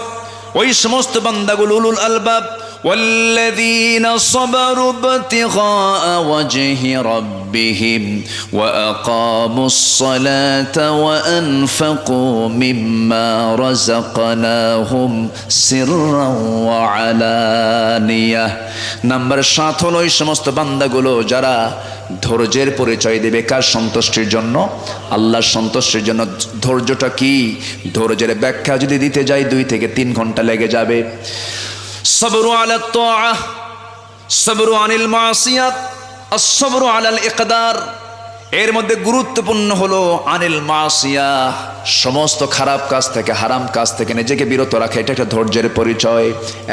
ওই সমস্ত বান্দাগুলো উলুল আলবাব, والذين صبروا ابتغاء وجه ربهم وأقاموا الصلاة وأنفقوا مما رزقناهم سرا وعلانية। নাম্বার 7 হলো ওই সমস্ত বান্দাগুলো যারা ধৈর্যের পরিচয় দেবে। কার সন্তুষ্টির জন্য? আল্লাহর সন্তুষ্টির জন্য। ধৈর্যটা কি? ধৈর্যের ব্যাখ্যা যদি দিতে যাই 2 থেকে 3 ঘন্টা লেগে যাবে। সবরু আলা তাআহ, সবরু আনিল মাসিয়াত, আসবরু আলাল ইকদার। এর মধ্যে গুরুত্বপূর্ণ হলো আনিল মাসিয়া, সমস্ত খারাপ কাজ থেকে হারাম কাজ থেকে নিজেকে বিরত রাখা। এটা একটা ধৈর্যের পরিচয়।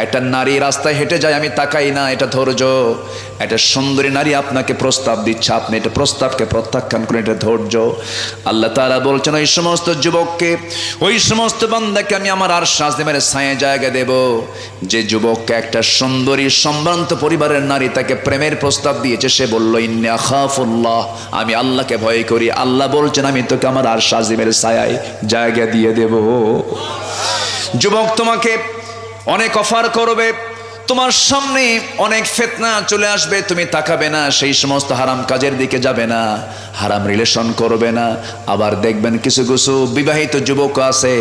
একটা নারী রাস্তায় হেঁটে যায়, আমি তাকাই না, এটা ধৈর্য। একটা সুন্দরী নারী আপনাকে প্রস্তাব দিচ্ছে, আপনি এটা প্রস্তাবকে প্রত্যাখ্যান করেন, এটা ধৈর্য। আল্লাহ তাআলা বলছেন ওই সমস্ত যুবককে, ওই সমস্ত বান্দাকে আমি আমার আরশ আযিমের ছায়া জায়গা দেব। যে যুবককে একটা সুন্দরী সম্ভ্রান্ত পরিবারের নারী তাকে প্রেমের প্রস্তাব দিয়েছে, সে বলল ইন্নী আখাফুল্লাহ, আমি আল্লাহকে ভয় করি। আল্লাহ বলছেন আমি তোকে আমার আরশ আযিমের ছায়ায় জায়গা দিয়ে দেব। যুবক, তোমাকে অনেক অফার করবে, তোমার সামনে অনেক ফিতনা চলে আসবে, তুমি তাকাবে না, সেই সমস্ত হারাম কাজের দিকে যাবে না, হারাম রিলেশন করবে না। আবার দেখবেন কিছু কিছু বিবাহিত যুবক আছে,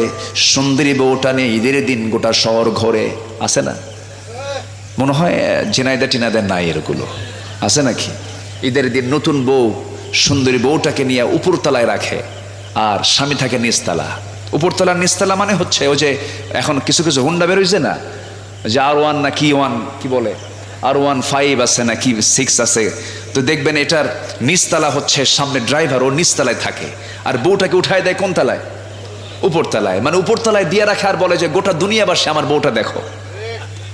সুন্দরী বউটা নিয়ে ঈদের দিন গোটা শহর ঘোরে, আছে না? মনে হয় ঝিনাইদা টিনাইদা নাই এরগুলো আছে নাকি? ঈদের দিন নতুন বউ সুন্দরী বউটাকে নিয়ে উপরতলায় রাখে আর স্বামী থাকে নিচতলা। উপরতলা নিচতলা মানে হচ্ছে ওই যে এখন কিছু কিছু হুন্ডা বেরোইছে না, যে R1 না কি বলে R15 আছে না কি 6 আছে, তো দেখবেন এটার নিচতলা হচ্ছে সামনে ড্রাইভার, ও নিচতলায় থাকে আর বউটাকে উঠায় দেয় কোন তলায়? উপরতলায়। মানে উপরতলায় দিয়ে রাখে আর বলে যে গোটা দুনিয়াবাসী আমার বউটা দেখো।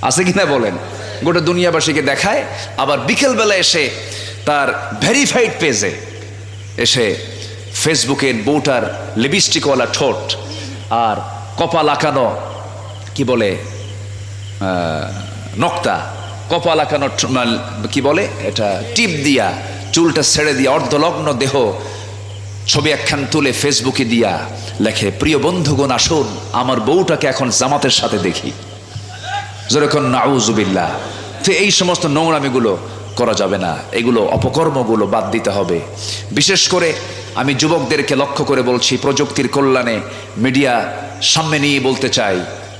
আছে কিনা বলেন? গোটা দুনিয়াবাসীকে দেখায়। আবার বিকেলবেলা এসে তার ভেরিফাইড পেজে এসে ফেসবুকের বউটার লিপস্টিকওয়ালা ঠোঁট আর কপাল আঁকানো কি বলে নক্তা, কপাল আঁকানো কি বলে এটা টিপ দিয়া, চুলটা ছেড়ে দিয়া অর্ধলগ্ন দেহ ছবি একখান তুলে ফেসবুকে দিয়া লেখে, প্রিয় বন্ধুগণ আসুন আমার বউটাকে এখন জামাতের সাথে দেখি। যেরকম নাউজুবিল্লাহ। তো এই সমস্ত নোংরামিগুলো করা যাবে না, এগুলো অপকর্মগুলো বাদ দিতে হবে। বিশেষ করে আমি যুবকদেরকে লক্ষ্য করে বলছি, প্রযুক্তির কল্যাণে মিডিয়া সামনে নিয়ে বলতে চাই,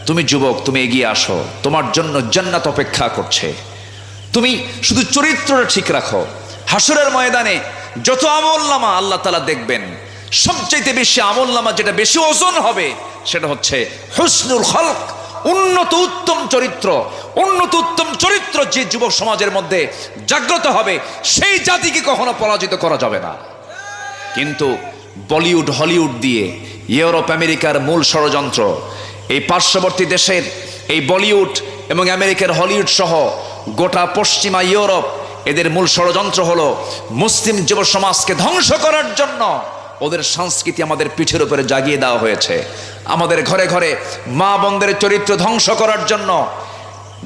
তুমি যুবক, তুমি এগিয়ে আসো, তোমার জন্য জান্নাত অপেক্ষা করছে। তুমি শুধু চরিত্রটা ঠিক রাখো, হাসরের ময়দানে যত আমলনামা আল্লাহ তাআলা দেখবেন, সবচাইতে বেশি আমলনামা যেটা বেশি ওজন হবে সেটা হচ্ছে হুসনুল খলক, উন্নত উত্তম চরিত্র। উন্নত উত্তম চরিত্র যে যুবক সমাজের মধ্যে জাগ্রত হবে, সেই জাতিকে কখনো পরাজিত করা যাবে না। কিন্তু বলিউড হলিউড দিয়ে ইউরোপ আমেরিকার মূল ষড়যন্ত্র, এই পার্শ্ববর্তী দেশের এই বলিউড এবং আমেরিকার হলিউড সহ গোটা পশ্চিমা ইউরোপ, এদের মূল ষড়যন্ত্র হলো মুসলিম যুব সমাজকে ধ্বংস করার জন্য। ওদের সংস্কৃতি আমাদের পিঠের উপরে জাগিয়ে দেওয়া হয়েছে, আমাদের ঘরে ঘরে মা বোনদের চরিত্র ধ্বংস করার জন্য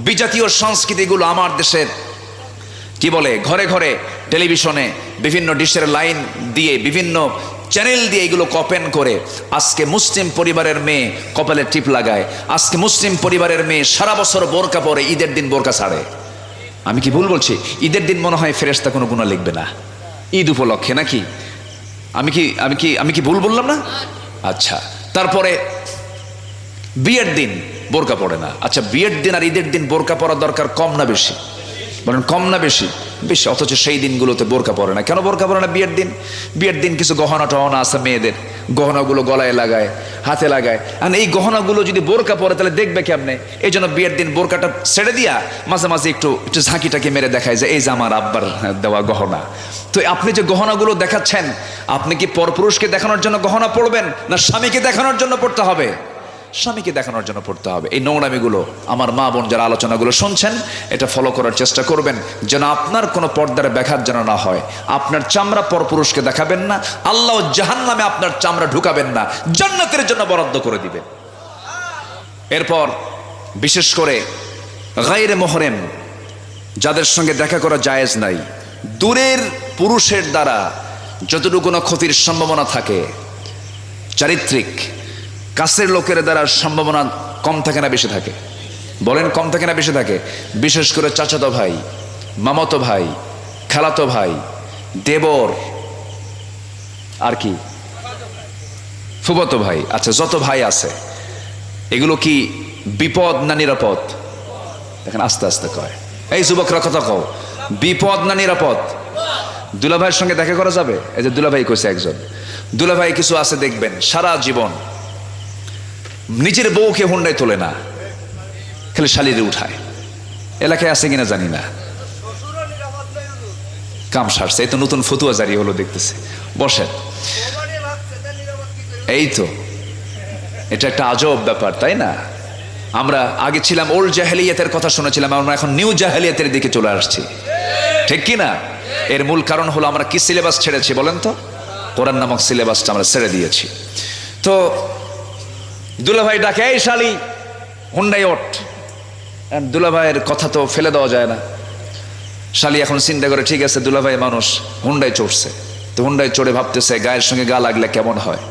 বিজাতীয় সংস্কৃতিগুলো আমার দেশের কি বলে ঘরে ঘরে টেলিভিশনে বিভিন্ন ডিশের লাইন দিয়ে, বিভিন্ন চ্যানেল দিয়ে এগুলো কপেন করে আজকে মুসলিম পরিবারের মেয়ে কপালে টিপ লাগায়, আজকে মুসলিম পরিবারের মেয়ে সারা বছর বোরকা পরে, ঈদের দিন বোরকা ছাড়ে। আমি কি ভুল বলছি? ঈদের দিন মনে হয় ফেরেশতা কোনো গুনাহ লিখবে না, ঈদ উপলক্ষে নাকি? আমি কি ভুল বললাম না? আচ্ছা, তারপরে বিয়ের দিন বোরকা পড়ে না। আচ্ছা, বিয়ের দিন আর ঈদের দিন বোরকা পরার দরকার কম না বেশি? বলেন কম না বেশি? বেশি। অথচ সেই দিনগুলোতে বোরকা পরে না। কেন বোরকা পরে না বিয়ের দিন? বিয়ের দিন কিছু গহনা টহনা আছে মেয়েদের, গহনাগুলো গলায় লাগায়, হাতে লাগায়, আর এই গহনাগুলো যদি বোরকা পরে তাহলে দেখবে কেমনে? এই জন্য বিয়ের দিন বোরকাটা ছেড়ে দিয়া মাঝে মাঝে একটু ঝাঁকিটাকে মেরে দেখায় যে এই যে আমার আব্বার দেওয়া গহনা। তো আপনি যে গহনাগুলো দেখাচ্ছেন, আপনি কি পরপুরুষকে দেখানোর জন্য গহনা পড়বেন, না স্বামীকে দেখানোর জন্য পড়তে হবে? স্বামীকে দেখানোর জন্য পড়তে হবে। এই নোংরামিগুলো আমার মা বোন যারা আলোচনাগুলো শুনছেন, এটা ফলো করার চেষ্টা করবেন যেন আপনার কোনো পর্দার ব্যাঘাত যেন না হয়। আপনার চামড়া পরপুরুষকে দেখাবেন না, আল্লাহ জাহান্নামে আপনার চামড়া ঢুকাবেন না, জান্নাতের জন্য বরাদ্দ করে দিবেন। এরপর বিশেষ করে গায়রে মুহরিম যাদের সঙ্গে দেখা করা জায়েজ নাই, দূরের পুরুষের দ্বারা যতটুকু না ক্ষতির সম্ভাবনা থাকে, চারিত্রিক কাছের লোকের দ্বারা সম্ভাবনা কম থাকে না বেশি থাকে? বলেন কম থাকে না বেশি থাকে? বিশেষ করে চাচাতো ভাই, মামাতো ভাই, খালাতো ভাই, দেবর, আর কি ফুফাতো ভাই, আচ্ছা যত ভাই আছে এগুলো কি বিপদ না নিরাপদ? দেখেন আস্তে আস্তে কয়, এই যুবকরা কথা কও, বিপদ না নিরাপদ? দুলাভাইয়ের সঙ্গে দেখা করা যাবে? এই যে দুলাভাই কইছে একজন, দুলাভাই কিছু আছে দেখবেন সারা জীবন নিজের বউকে হুন্ডায় তোলে না, খালি শালিরে উঠায়। এলাকায় আছে কিনা জানি না, কাম সারছে। এই তো নতুন ফতুয়া জারি হলো দেখতেছে। বসেন, এই তো এটা একটা আজব ব্যাপার, তাই না? আমরা আগে ছিলাম ওল্ড জাহেলিয়াতের কথা শুনেছিলাম, আমরা এখন নিউ জাহেলিয়াতের দিকে চলে আসছি, ঠিক কি না? এর মূল কারণ হলো আমরা কি সিলেবাস ছেড়েছি বলেন তো? কোরআন নামক সিলেবাসটা আমরা ছেড়ে দিয়েছি। তো দুলাভাই ডাকে, এই শালি হুন্ডাই ওঠ। দুলাভাইয়ের কথা তো ফেলে দেওয়া যায় না। শালি এখন চিন্তা করে, ঠিক আছে দুলাভাই মানুষ, হুন্ডাই চড়ছে, তো হুন্ডাই চড়ে ভাবতেছে গায়ের সঙ্গে গা লাগলে কেমন হয়।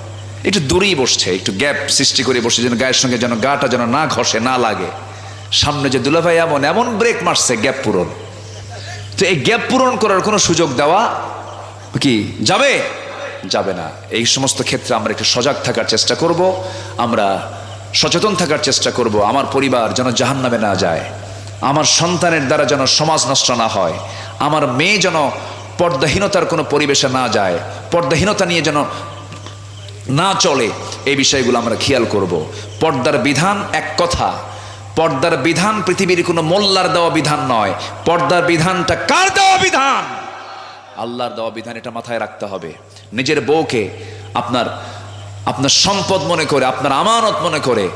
একটু দূরেই বসছে, একটু গ্যাপ সৃষ্টি করে বসছে যেন গায়ের সঙ্গে যেন গাটা যেন না ঘষে, না লাগে। সামনে যে দুলাভাই এমন এমন ব্রেক মারছে গ্যাপ পূরণ। তো এই গ্যাপ পূরণ করার কোনো সুযোগ দেওয়া কি যাবে? যাবে না। এই সমস্ত ক্ষেত্রে আমরা একটু সজাগ থাকার চেষ্টা করব, আমরা সচেতন থাকার চেষ্টা করব, আমার পরিবার যেন জাহান্নামে না যায়, আমার সন্তানের দ্বারা যেন সমাজ নষ্ট না হয়, আমার মেয়ে যেন পর্দাহীনতার কোনো পরিবেশে না যায়, পর্দাহীনতা নিয়ে যেন না চলে, এই বিষয়গুলো আমরা খেয়াল করব। পর্দার বিধান এক কথা, পর্দার বিধান পৃথিবীর কোনো মোল্লার দেওয়া বিধান নয়, পর্দার বিধানটা কার দেওয়া বিধান? আল্লাহর দেওয়া বিধান, এটা মাথায় রাখতে হবে। নিজের বউকে আপনার সম্পদ মনে করে, আপনার আমানত মনে করে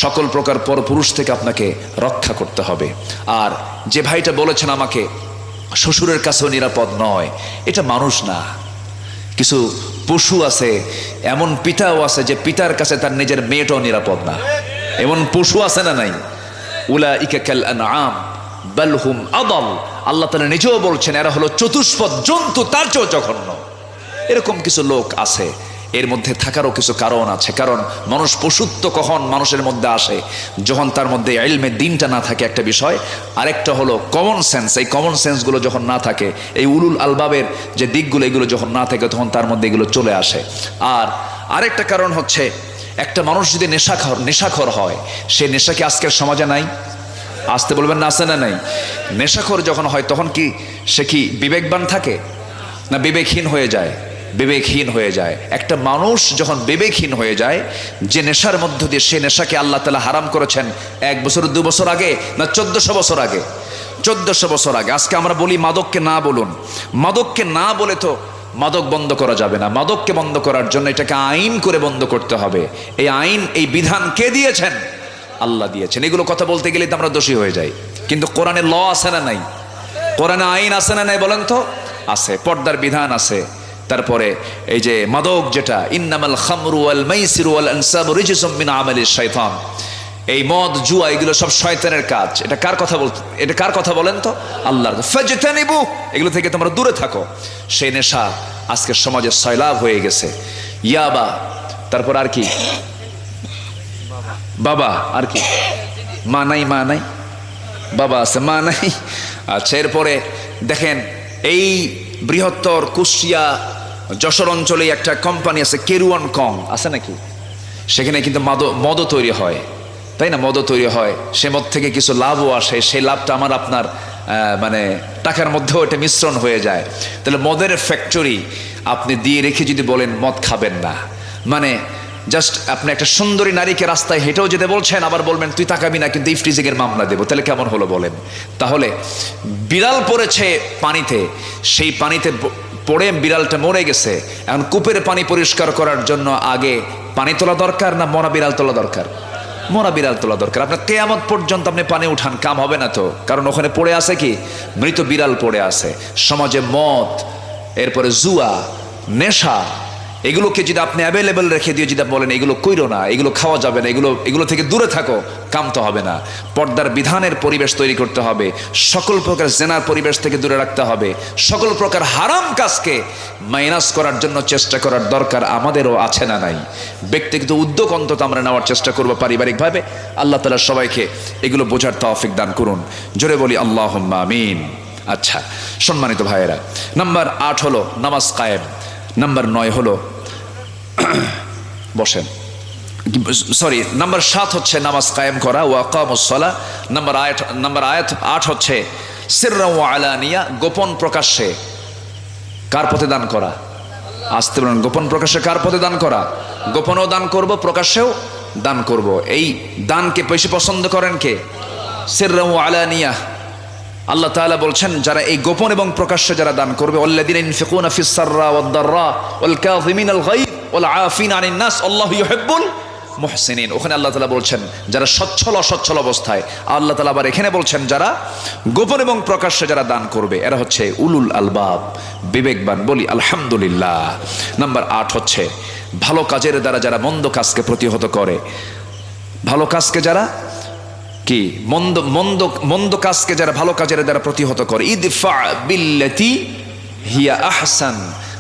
সকল প্রকার পরপুরুষ থেকে আপনাকে রক্ষা করতে হবে। আর যে ভাইটা বলেছেন আমাকে শ্বশুরের কাছেও নিরাপদ নয়, এটা মানুষ না, কিছু পশু আছে, এমন পিতাও আছে যে পিতার কাছে তার নিজের মেয়েটাও নিরাপদ না, এমন পশু আছে না নাই? উলাইকা কাল আনআম বাল হুম আদাল, আল্লাহ তাআলা নিজেও বলছেন এরা হলো চতুষ্পদ জন্তু, তার চেয়েও জঘন্য। এরকম কিছু লোক আছে, এর মধ্যে থাকারও কিছু কারণ আছে। কারণ মানুষ পশুত্ব কখন মানুষের মধ্যে আসে? যখন তার মধ্যে ইলমে দ্বীনটা না থাকে একটা বিষয়, আরেকটা হলো কমন সেন্স। এই কমন সেন্সগুলো যখন না থাকে, এই উলুল আলবাবের যে দিকগুলো এগুলো যখন না থাকে, তখন তার মধ্যে এগুলো চলে আসে। আর আরেকটা কারণ হচ্ছে, একটা মানুষ যদি নেশাখোর হয়, সে নেশা কি আজকের সমাজে নাই? আসতে বলবেন না, আছে না নাই? নেশাখোর যখন হয় তখন কি সে কি বিবেকবান থাকে না বিবেকহীন হয়ে যায়? বিবেকহীন হয়ে যায়। একটা মানুষ যখন বিবেকহীন হয়ে যায়, যে নেশার মধ্য দিয়ে, সে নেশাকে আল্লাহ তাআলা হারাম করেছেন 1 বছর 2 বছর আগে না 1400 বছর আগে? 1400 বছর আগে। আজকে আমরা বলি মাদককে না বলুন, মাদককে না বলে তো মাদক বন্ধ করা যাবে না। মাদককে বন্ধ করার জন্য এটাকে আইন করে বন্ধ করতে হবে। এই আইন, এই বিধান কে দিয়েছেন? আল্লাহ দিয়েছেন। এগুলো কথা বলতে গেলে তো আমরা দোষী হয়ে যাই। কিন্তু কোরআনে ল আছে না নাই? কোরআনে আইন আছে না নাই বলেন তো? আছে, পর্দার বিধান আছে। তারপরে এই যে মাদক, যেটা ইন্নামাল খামরু ওয়াল মাইসিরু ওয়াল আনসাবু রিজসুম মিন আমালিশ শাইতান, এই মদ জুয়া এগুলো সব শয়তানের কাজ। এটা কার কথা এটা কার কথা বলেন তো? আল্লাহর। ফাজতানিবু, এগুলো থেকে তোমরা দূরে থাকো। সেই নেশা আজকের সমাজে সয়লাভ হয়ে গেছে। ইয়াবা, তারপর আর কি? বাবা, আর কি? মা নাই, মা নাই, বাবা আছে, মা নাই। আচ্ছা, এরপরে দেখেন এই বৃহত্তর কুষ্টিয়া যশোর অঞ্চলে একটা কোম্পানি আছে, কেরুয়ান কং আছে নাকি? সেখানে কিন্তু মদ তৈরি হয়, তাই না? মদ তৈরি হয়, সে মদ থেকে কিছু লাভও আসে। সেই লাভটা আমার আপনার মানে টাকার মধ্যেও এটা মিশ্রণ হয়ে যায়। তাহলে মদের ফ্যাক্টরি আপনি দিয়ে রেখে যদি বলেন মদ খাবেন না, মানে জাস্ট আপনি একটা সুন্দরী নারীকে রাস্তায় হেঁটেও যেতে বলছেন, আবার বলবেন তুই তাকাবি না কিন্তু ইফটিজিংয়ের মামলা দেবো, তাহলে কেমন হলো বলেন? তাহলে বিড়াল পড়েছে পানিতে, সেই পানিতে পড়ে বিড়ালটা মরে গেছে। এখন কূপের পানি পরিষ্কার করার জন্য আগে পানি তোলা দরকার না মরা বিড়াল তোলা দরকার? মরা বিড়াল তোলা দরকার। আপনার কিয়ামত পর্যন্ত আপনি পানি উঠান, কাম হবে না তো, কারণ ওখানে পড়ে আছে কি? মৃত বিড়াল পড়ে আছে। সমাজে মদ, এরপরে জুয়া, নেশা, এগুলোকে যদি আপনি অ্যাভেলেবেল রেখে দিয়ে যদি বলেন এগুলো কইরো না, এগুলো খাওয়া যাবে না, এগুলো থেকে দূরে থাকো, কাম তো হবে না। পর্দার বিধানের পরিবেশ তৈরি করতে হবে, সকল প্রকার জেনার পরিবেশ থেকে দূরে রাখতে হবে, সকল প্রকার হারাম কাজকে মাইনাস করার জন্য চেষ্টা করার দরকার আমাদেরও আছে না নাই? ব্যক্তিগত উদ্যোগ অন্তত আমরা নেওয়ার চেষ্টা করবো পারিবারিকভাবে। আল্লাহ তাআলা সবাইকে এগুলো বোঝার তৌফিক দান করুন, জোরে বলি আল্লাহুম্মা আমিন। আচ্ছা সম্মানিত ভাইয়েরা, নাম্বার 8 হলো নামাজ কায়েম, নাম্বার 9 হলো বসেন, সরি নাম্বার 7 হচ্ছে নামাজ কায়েম করা, ওয়া আকামুস সালাহ। নাম্বার 8 হচ্ছে সিররা ওয়া আলানিয়া, গোপন প্রকাশ্যে কার পথে দান করা? আসতে বলেন, গোপন প্রকাশ্যে কার পথে দান করা? গোপনেও দান করব, প্রকাশ্যেও দান করব। এই দানকে বেশি পছন্দ করেন কে? সিররা ওয়া আলানিয়া। আল্লাহ তাআলা বলছেন যারা এই গোপন এবং প্রকাশ্যে যারা দান করবে, আল্লাযীনা ইনফিকুনা ফিস সাররা ওয়াদ দাররা ওয়াল কাযিমিনাল গায়য ওয়াল আফিনা আনিন নাস আল্লাহু ইউহিব্বুল মুহসিনিন। ওখানে আল্লাহ তাআলা বলছেন যারা সচ্ছল অসচ্ছল অবস্থায়, আল্লাহ তাআলা আবার এখানে বলছেন যারা গোপন এবং প্রকাশ্যে যারা দান করবে এরা হচ্ছে উলুল আলবাব, বিবেকবান। বলি আলহামদুলিল্লাহ। নাম্বার 8 হচ্ছে ভালো কাজের দ্বারা যারা মন্দ কাজকে প্রতিহত করে, ভালো কাজকে যারা কি মন্দ কাজকে যারা ভালো কাজের দ্বারা প্রতিহত করে, ইদফা বিল্লাতি হিয়া আহসান,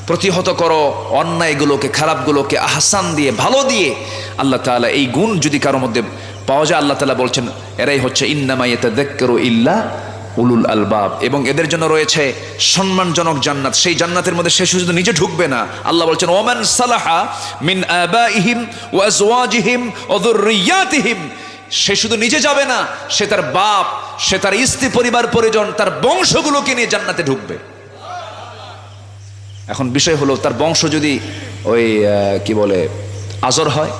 প্রতিহত করো অন্যায়গুলোকে, খারাপগুলোকে আহসান দিয়ে, ভালো দিয়ে। আল্লাহ তাআলা এই গুণ যদি কারো মধ্যে পাওয়া যায়, আল্লাহ তাআলা বলছেন এরাই হচ্ছে ইন্নামা ইয়াতাযাক্কারু ইল্লা উলুল আলবাব, এবং এদের জন্য রয়েছে সম্মানজনক জান্নাত। সেই জান্নাতের মধ্যে সে শুধু নিজে ঢুকবে না, আল্লাহ বলছেন ওমান সালাহা মিন আবাইহিম ওয়া আজওয়াজিহিম ওয়া যুররিয়াতিহিম, সে শুধু নিজে যাবে না, সে তার বাপ সে তার স্ত্রী, পরিবার, পরিজন, তার বংশগুলোকে নিয়ে জান্নাতে ঢুকবে। এখন বিষয় হলো তার বংশ যদি ওই কি বলে আজর হয়।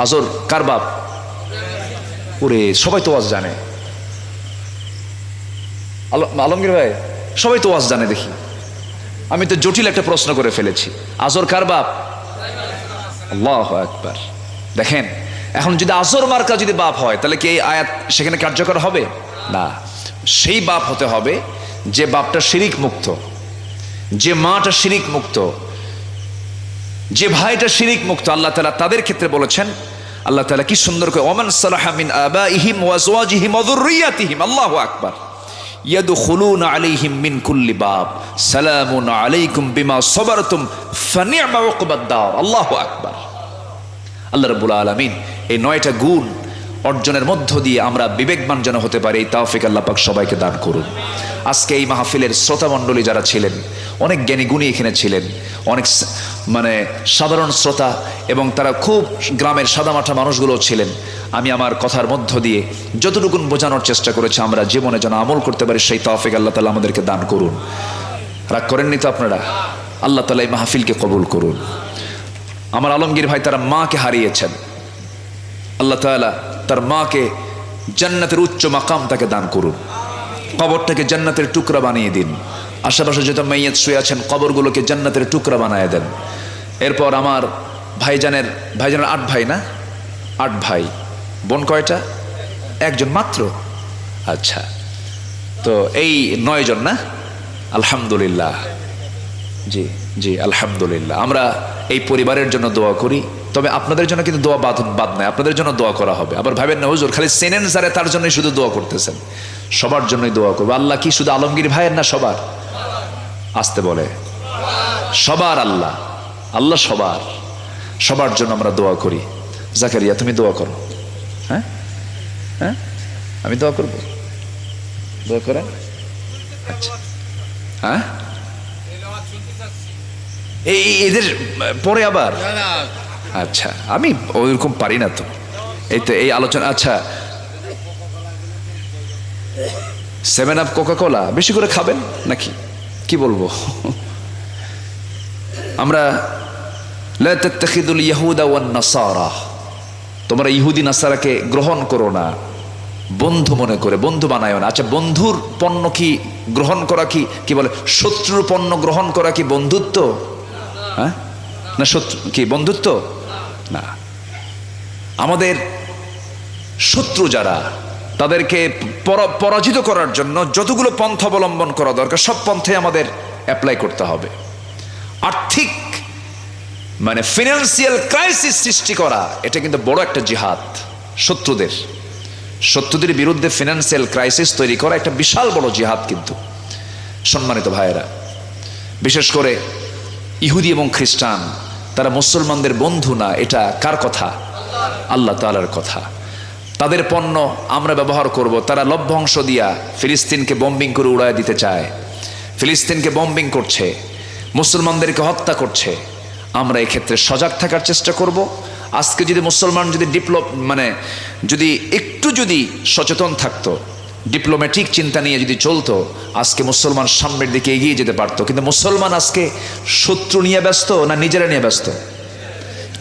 আজর কার বাপ? ওরে সবাই তো ওয়াজ জানে, আলমগীর ভাই সবাই তো ওয়াজ জানে। দেখি আমি তো জটিল একটা প্রশ্ন করে ফেলেছি। আজর কার বাপ? আল্লাহু আকবার। দেখেন এখন যদি আজর মার্কা যদি বাপ হয় তাহলে কি এই আয়াত সেখানে কার্যকর হবে না? সেই বাপ হতে হবে যে বাপটা শিরিক মুক্ত, যে মাটা শিরিক মুক্ত, যে ভাইটা শিরিক মুক্ত। আল্লাহ তাআলা তাদের ক্ষেত্রে বলেছেন, আল্লাহ তাআলা কি সুন্দর করে, ওমান সালাহা মিন আবাইহিম ওয়া আজওয়াজিহিম ওয়া যুররিয়াতিহিম, আল্লাহু আকবার, ইয়াদখুলুনা আলাইহিম মিন কুল্লি বাব সালামুন আলাইকুম বিমা সাবারতুম ফানি'মা উকবাদ দার। আল্লাহু আকবার। আল্লাহ রাব্বুল আলামিন এই 9টা গুণ অর্জনের মধ্য দিয়ে আমরা বিবেকবান যেন হতে পারি, এই তৌফিক আল্লাহ পাক সবাইকে দান করুন। আজকে এই মাহফিলের শ্রোতা মণ্ডলী যারা ছিলেন, অনেক জ্ঞানী গুণী এখানে ছিলেন, অনেক মানে সাধারণ শ্রোতা এবং তারা খুব গ্রামের সাদামাঠা মানুষগুলো ছিলেন। আমি আমার কথার মধ্য দিয়ে যতটুকুন বোঝানোর চেষ্টা করেছি আমরা জীবনে যেন আমল করতে পারি, সেই তৌফিক আল্লাহ তাআলা আমাদেরকে দান করুন। রাগ করেননি তো আপনারা? আল্লাহ তাআলা এই মাহফিলকে কবুল করুন। আমার আলমগীর ভাই তারা মাকে হারিয়েছেন, আল্লাহ তাআলা তার মাকে জান্নাতের উচ্চ মাকাম তাকে দান করুন, কবরটাকে জান্নাতের টুকরা বানিয়ে দিন। আশেপাশে যত মাইয়াত শুয়ে আছেন কবরগুলোকে জান্নাতের টুকরা বানিয়ে দেন। এরপর আমার ভাইজানের 8 ভাই না? 8 ভাই, বোন কয়টা? একজন মাত্র। আচ্ছা, তো এই 9 জন না? আলহামদুলিল্লাহ। জি জি আলহামদুলিল্লাহ। আমরা এই পরিবারের জন্য দোয়া করি, তবে আপনাদের জন্য কিন্তু দোয়া বাদ নাই, আপনাদের জন্য দোয়া করা হবে। আবার ভাবেন না হুজুর খালি চেনেন স্যারে তার জন্যই শুধু দোয়া করতেছেন। সবার জন্যই দোয়া করবো। আল্লাহ কি শুধু আলমগীর ভাইয়ের না? সবার। আসতে বলে সবার। আল্লাহ আল্লাহ সবার, সবার জন্য আমরা দোয়া করি। জাকারিয়া তুমি দোয়া করো। হ্যাঁ হ্যাঁ আমি দোয়া করবো, দোয়া করেন। আচ্ছা হ্যাঁ এই এদের পরে আবার আচ্ছা আমি ওইরকম পারি না তো, এই তো এই আলোচনা। আচ্ছা 7 আপ কোকা কোলা বেশি করে খাবেন নাকি কি বলবো? আমরা লা তাত্তাখিদুল ইয়াহুদা ওয়ান নাসারা, তোমরা ইহুদি নাসারাকে গ্রহণ করো না, বন্ধু মনে করে, বন্ধু বানায়ও না। আচ্ছা বন্ধুর পণ্য কি গ্রহণ করা কি বলে? শত্রুর পণ্য গ্রহণ করা কি বন্ধুত্ব? হ্যাঁ না শত্রু কি বন্ধুত্ব? না। আমাদের শত্রু যারা, তাদেরকে পরাজিত করার জন্য যতগুলো পন্থা অবলম্বন করা দরকার সব পন্থাই আমাদের অ্যাপ্লাই করতে হবে। আর্থিক মানে ফিনান্সিয়াল ক্রাইসিস সৃষ্টি করা, এটা কিন্তু বড় একটা জিহাদ। শত্রুদের বিরুদ্ধে ফিনান্সিয়াল ক্রাইসিস তৈরি করা একটা বিশাল বড় জিহাদ। কিন্তু সম্মানিত ভাইয়েরা, বিশেষ করে ইহুদি এবং খ্রিস্টান তারা মুসলমানদের বন্ধু না, এটা কার কথা? আল্লাহ তাআলার কথা। তাদের পণ্য আমরা ব্যবহার করব। তারা লভ্যাংশ দিয়া ফিলিস্তিনকে বম্বিং করে উড়ায় দিতে চায়, ফিলিস্তিনকে বম্বিং করছে, মুসলমানদেরকে হত্যা করছে। আমরা এই ক্ষেত্রে সজাগ থাকার চেষ্টা করব। আজকে যদি মুসলমান যদি যদি একটু যদি সচেতন থাকতো, ডিপ্লোম্যাটিক চিন্তা নিয়ে যদি চলতো, আজকে মুসলমান সামনের দিকে এগিয়ে যেতে পারতো। কিন্তু মুসলমান আজকে শত্রু নিয়ে ব্যস্ত না নিজেরা নিয়ে ব্যস্ত?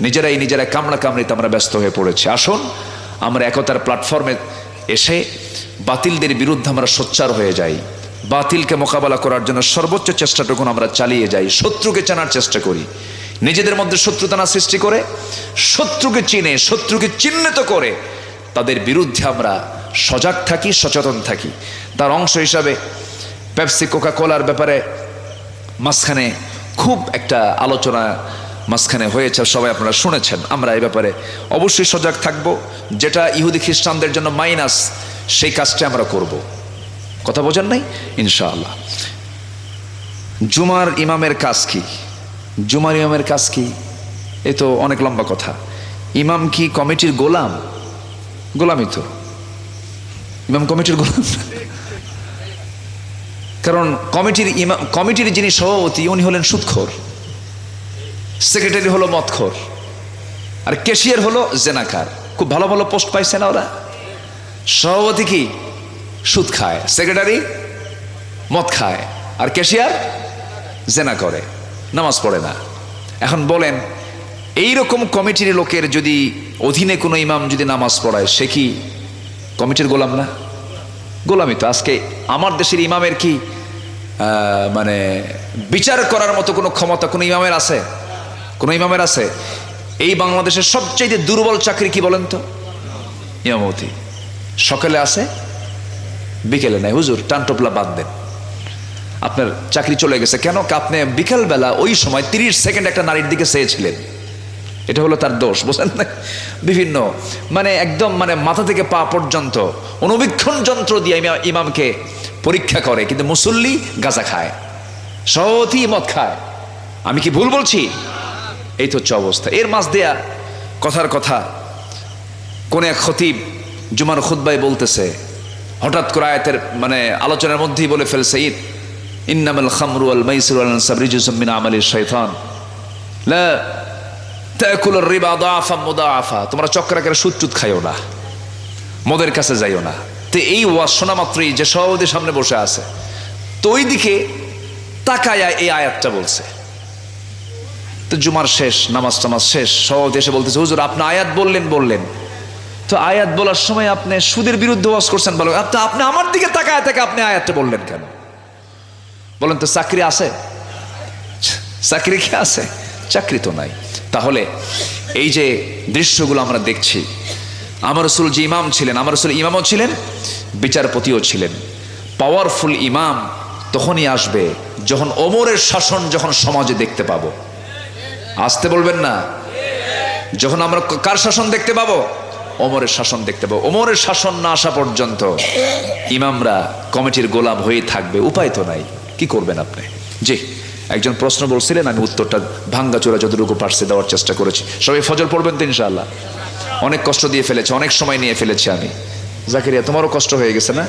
নিজেরাই কামড়া কামড়িতে আমরা ব্যস্ত হয়ে পড়েছি। আসুন আমরা একতার প্ল্যাটফর্মে এসে বাতিলদের বিরুদ্ধে আমরা সোচ্চার হয়ে যাই, বাতিলকে মোকাবেলা করার জন্য সর্বোচ্চ চেষ্টাটুকু আমরা চালিয়ে যাই, শত্রুকে চেনার চেষ্টা করি, নিজেদের মধ্যে শত্রুতানা সৃষ্টি করে শত্রুকে চিহ্নিত করে তাদের বিরুদ্ধে আমরা সজাগ থাকি, সচেতন থাকি। তার অংশ হিসাবে পেপসি কোকা কোলার ব্যাপারে মাঝখানে খুব একটা আলোচনা মাঝখানে হয়েছে, সবাই আপনারা শুনেছেন। আমরা এই ব্যাপারে অবশ্যই সজাগ থাকব। যেটা ইহুদি খ্রিস্টানদের জন্য মাইনাস, সেই কাজটা আমরা করব। কথা বোঝেন নাই? ইনশাআল্লাহ। জুমার ইমামের কাজ কি? জুমার ইমামের কাজ কি? এ তো অনেক লম্বা কথা। ইমাম কি কমিটির গোলাম? গোলামই তো, ইমাম কমিটির গোলাম। কারণ কমিটির যিনি সভাপতি উনি হলেন সুদখোর, সেক্রেটারি হলো মদখোর, আর ক্যাশিয়ার হলো জেনাকার। খুব ভালো ভালো পোস্ট পাইছে না ওরা? সভাপতি কি সুদ খায়, সেক্রেটারি মদ খায়, আর ক্যাশিয়ার জেনা করে, নামাজ পড়ে না। এখন বলেন এইরকম কমিটির লোকের যদি অধীনে কোনো ইমাম যদি নামাজ পড়ায়, সে কি কমিটির গোলাম না? গোলামি তো। আজকে আমার দেশের ইমামের কি মানে বিচার করার মতো কোনো ক্ষমতা কোনো ইমামের আছে? কোনো ইমামের আছে? এই বাংলাদেশের সবচেয়ে দুর্বল চাকরি কি বলেন তো? ইমামতি। সকালে আছে, বিকেলে নাই। হুজুর টানটোপলা বাদ দেন, আপনার চাকরি চলে গেছে। কেন? আপনি বিকেলবেলা ওই সময় 30 সেকেন্ড একটা নারীর দিকে চেয়েছিলেন, এটা হলো তার দোষ, বুঝলেন না? বিভিন্ন মানে একদম মানে মাথা থেকে পা পর্যন্ত অনুবীক্ষণ যন্ত্র দিয়ে ইমামকে পরীক্ষা করে, কিন্তু মুসল্লি গাঁজা খায়, সভাপতি মদ খায়। আমি কি ভুল বলছি? এই তো হচ্ছে অবস্থা। এর মাঝ দেয়া কথার কথা, কোন এক খতিব জুমার খুতবায় বলতেছে, হঠাৎ করে আয়াতের মানে আলোচনার মধ্যেই বলে ফেলছে, ইন্নামাল খামরু ওয়াল মাইসিরু ওয়াল আনসাবু রিজসুম মিন আমালিশ শাইতান লা তাকুলুর রিবা দাআফাম মুদাআফা। তোমরা চক্রাকারে সুদ টুদ খাইও না, মদের কাছে যাইও না। তো এই ওয়াজ শোনা মাত্রই যে সভাপতির সামনে বসে আছে, তো ওই দিকে তাকায়া এই আয়াতটা বলছে। তো জুমার শেষ, নামাজ টামাজ শেষ, সভাপতি এসে বলতেছে, হুজুর আপনি আয়াত বললেন, তো আয়াত বলার সময় আপনি সুদের বিরুদ্ধে ওয়াজ করছেন, ভালো, আপনি আমার দিকে তাকায় থেকে আপনি আয়াতটা বললেন কেন? বলেন তো চাকরি আছে? চাকরি কি আছে? চাকরি তো নাই। তাহলে এই যে দৃশ্যগুলো আমরা দেখছি, আমার রাসূল যে ইমাম ছিলেন, আমার রাসূল ইমামও ছিলেন, বিচারপতিও ছিলেন। পাওয়ারফুল ইমাম তখনই আসবে যখন ওমরের শাসন যখন সমাজে দেখতে পাবো। আসতে বলবেন না? যখন আমরা কার শাসন দেখতে পাবো? ওমরের শাসন দেখতে পাবো। ওমরের শাসন না আসা পর্যন্ত ইমামরা কমিটির গোলাম হয়ে থাকবে, উপায় তো নাই। কি করবেন আপনি? জি, একজন প্রশ্ন বলছিলেন, আমি উত্তরটা ভাঙ্গাচোরা যতটুকু পারছি দেওয়ার চেষ্টা করেছি। সবাই ফজর পড়বেন তো ইনশাআল্লাহ? অনেক কষ্ট দিয়ে ফেলেছে, অনেক সময় নিয়ে ফেলেছি আমি। জাকারিয়া তোমারও কষ্ট হয়ে গেছে না?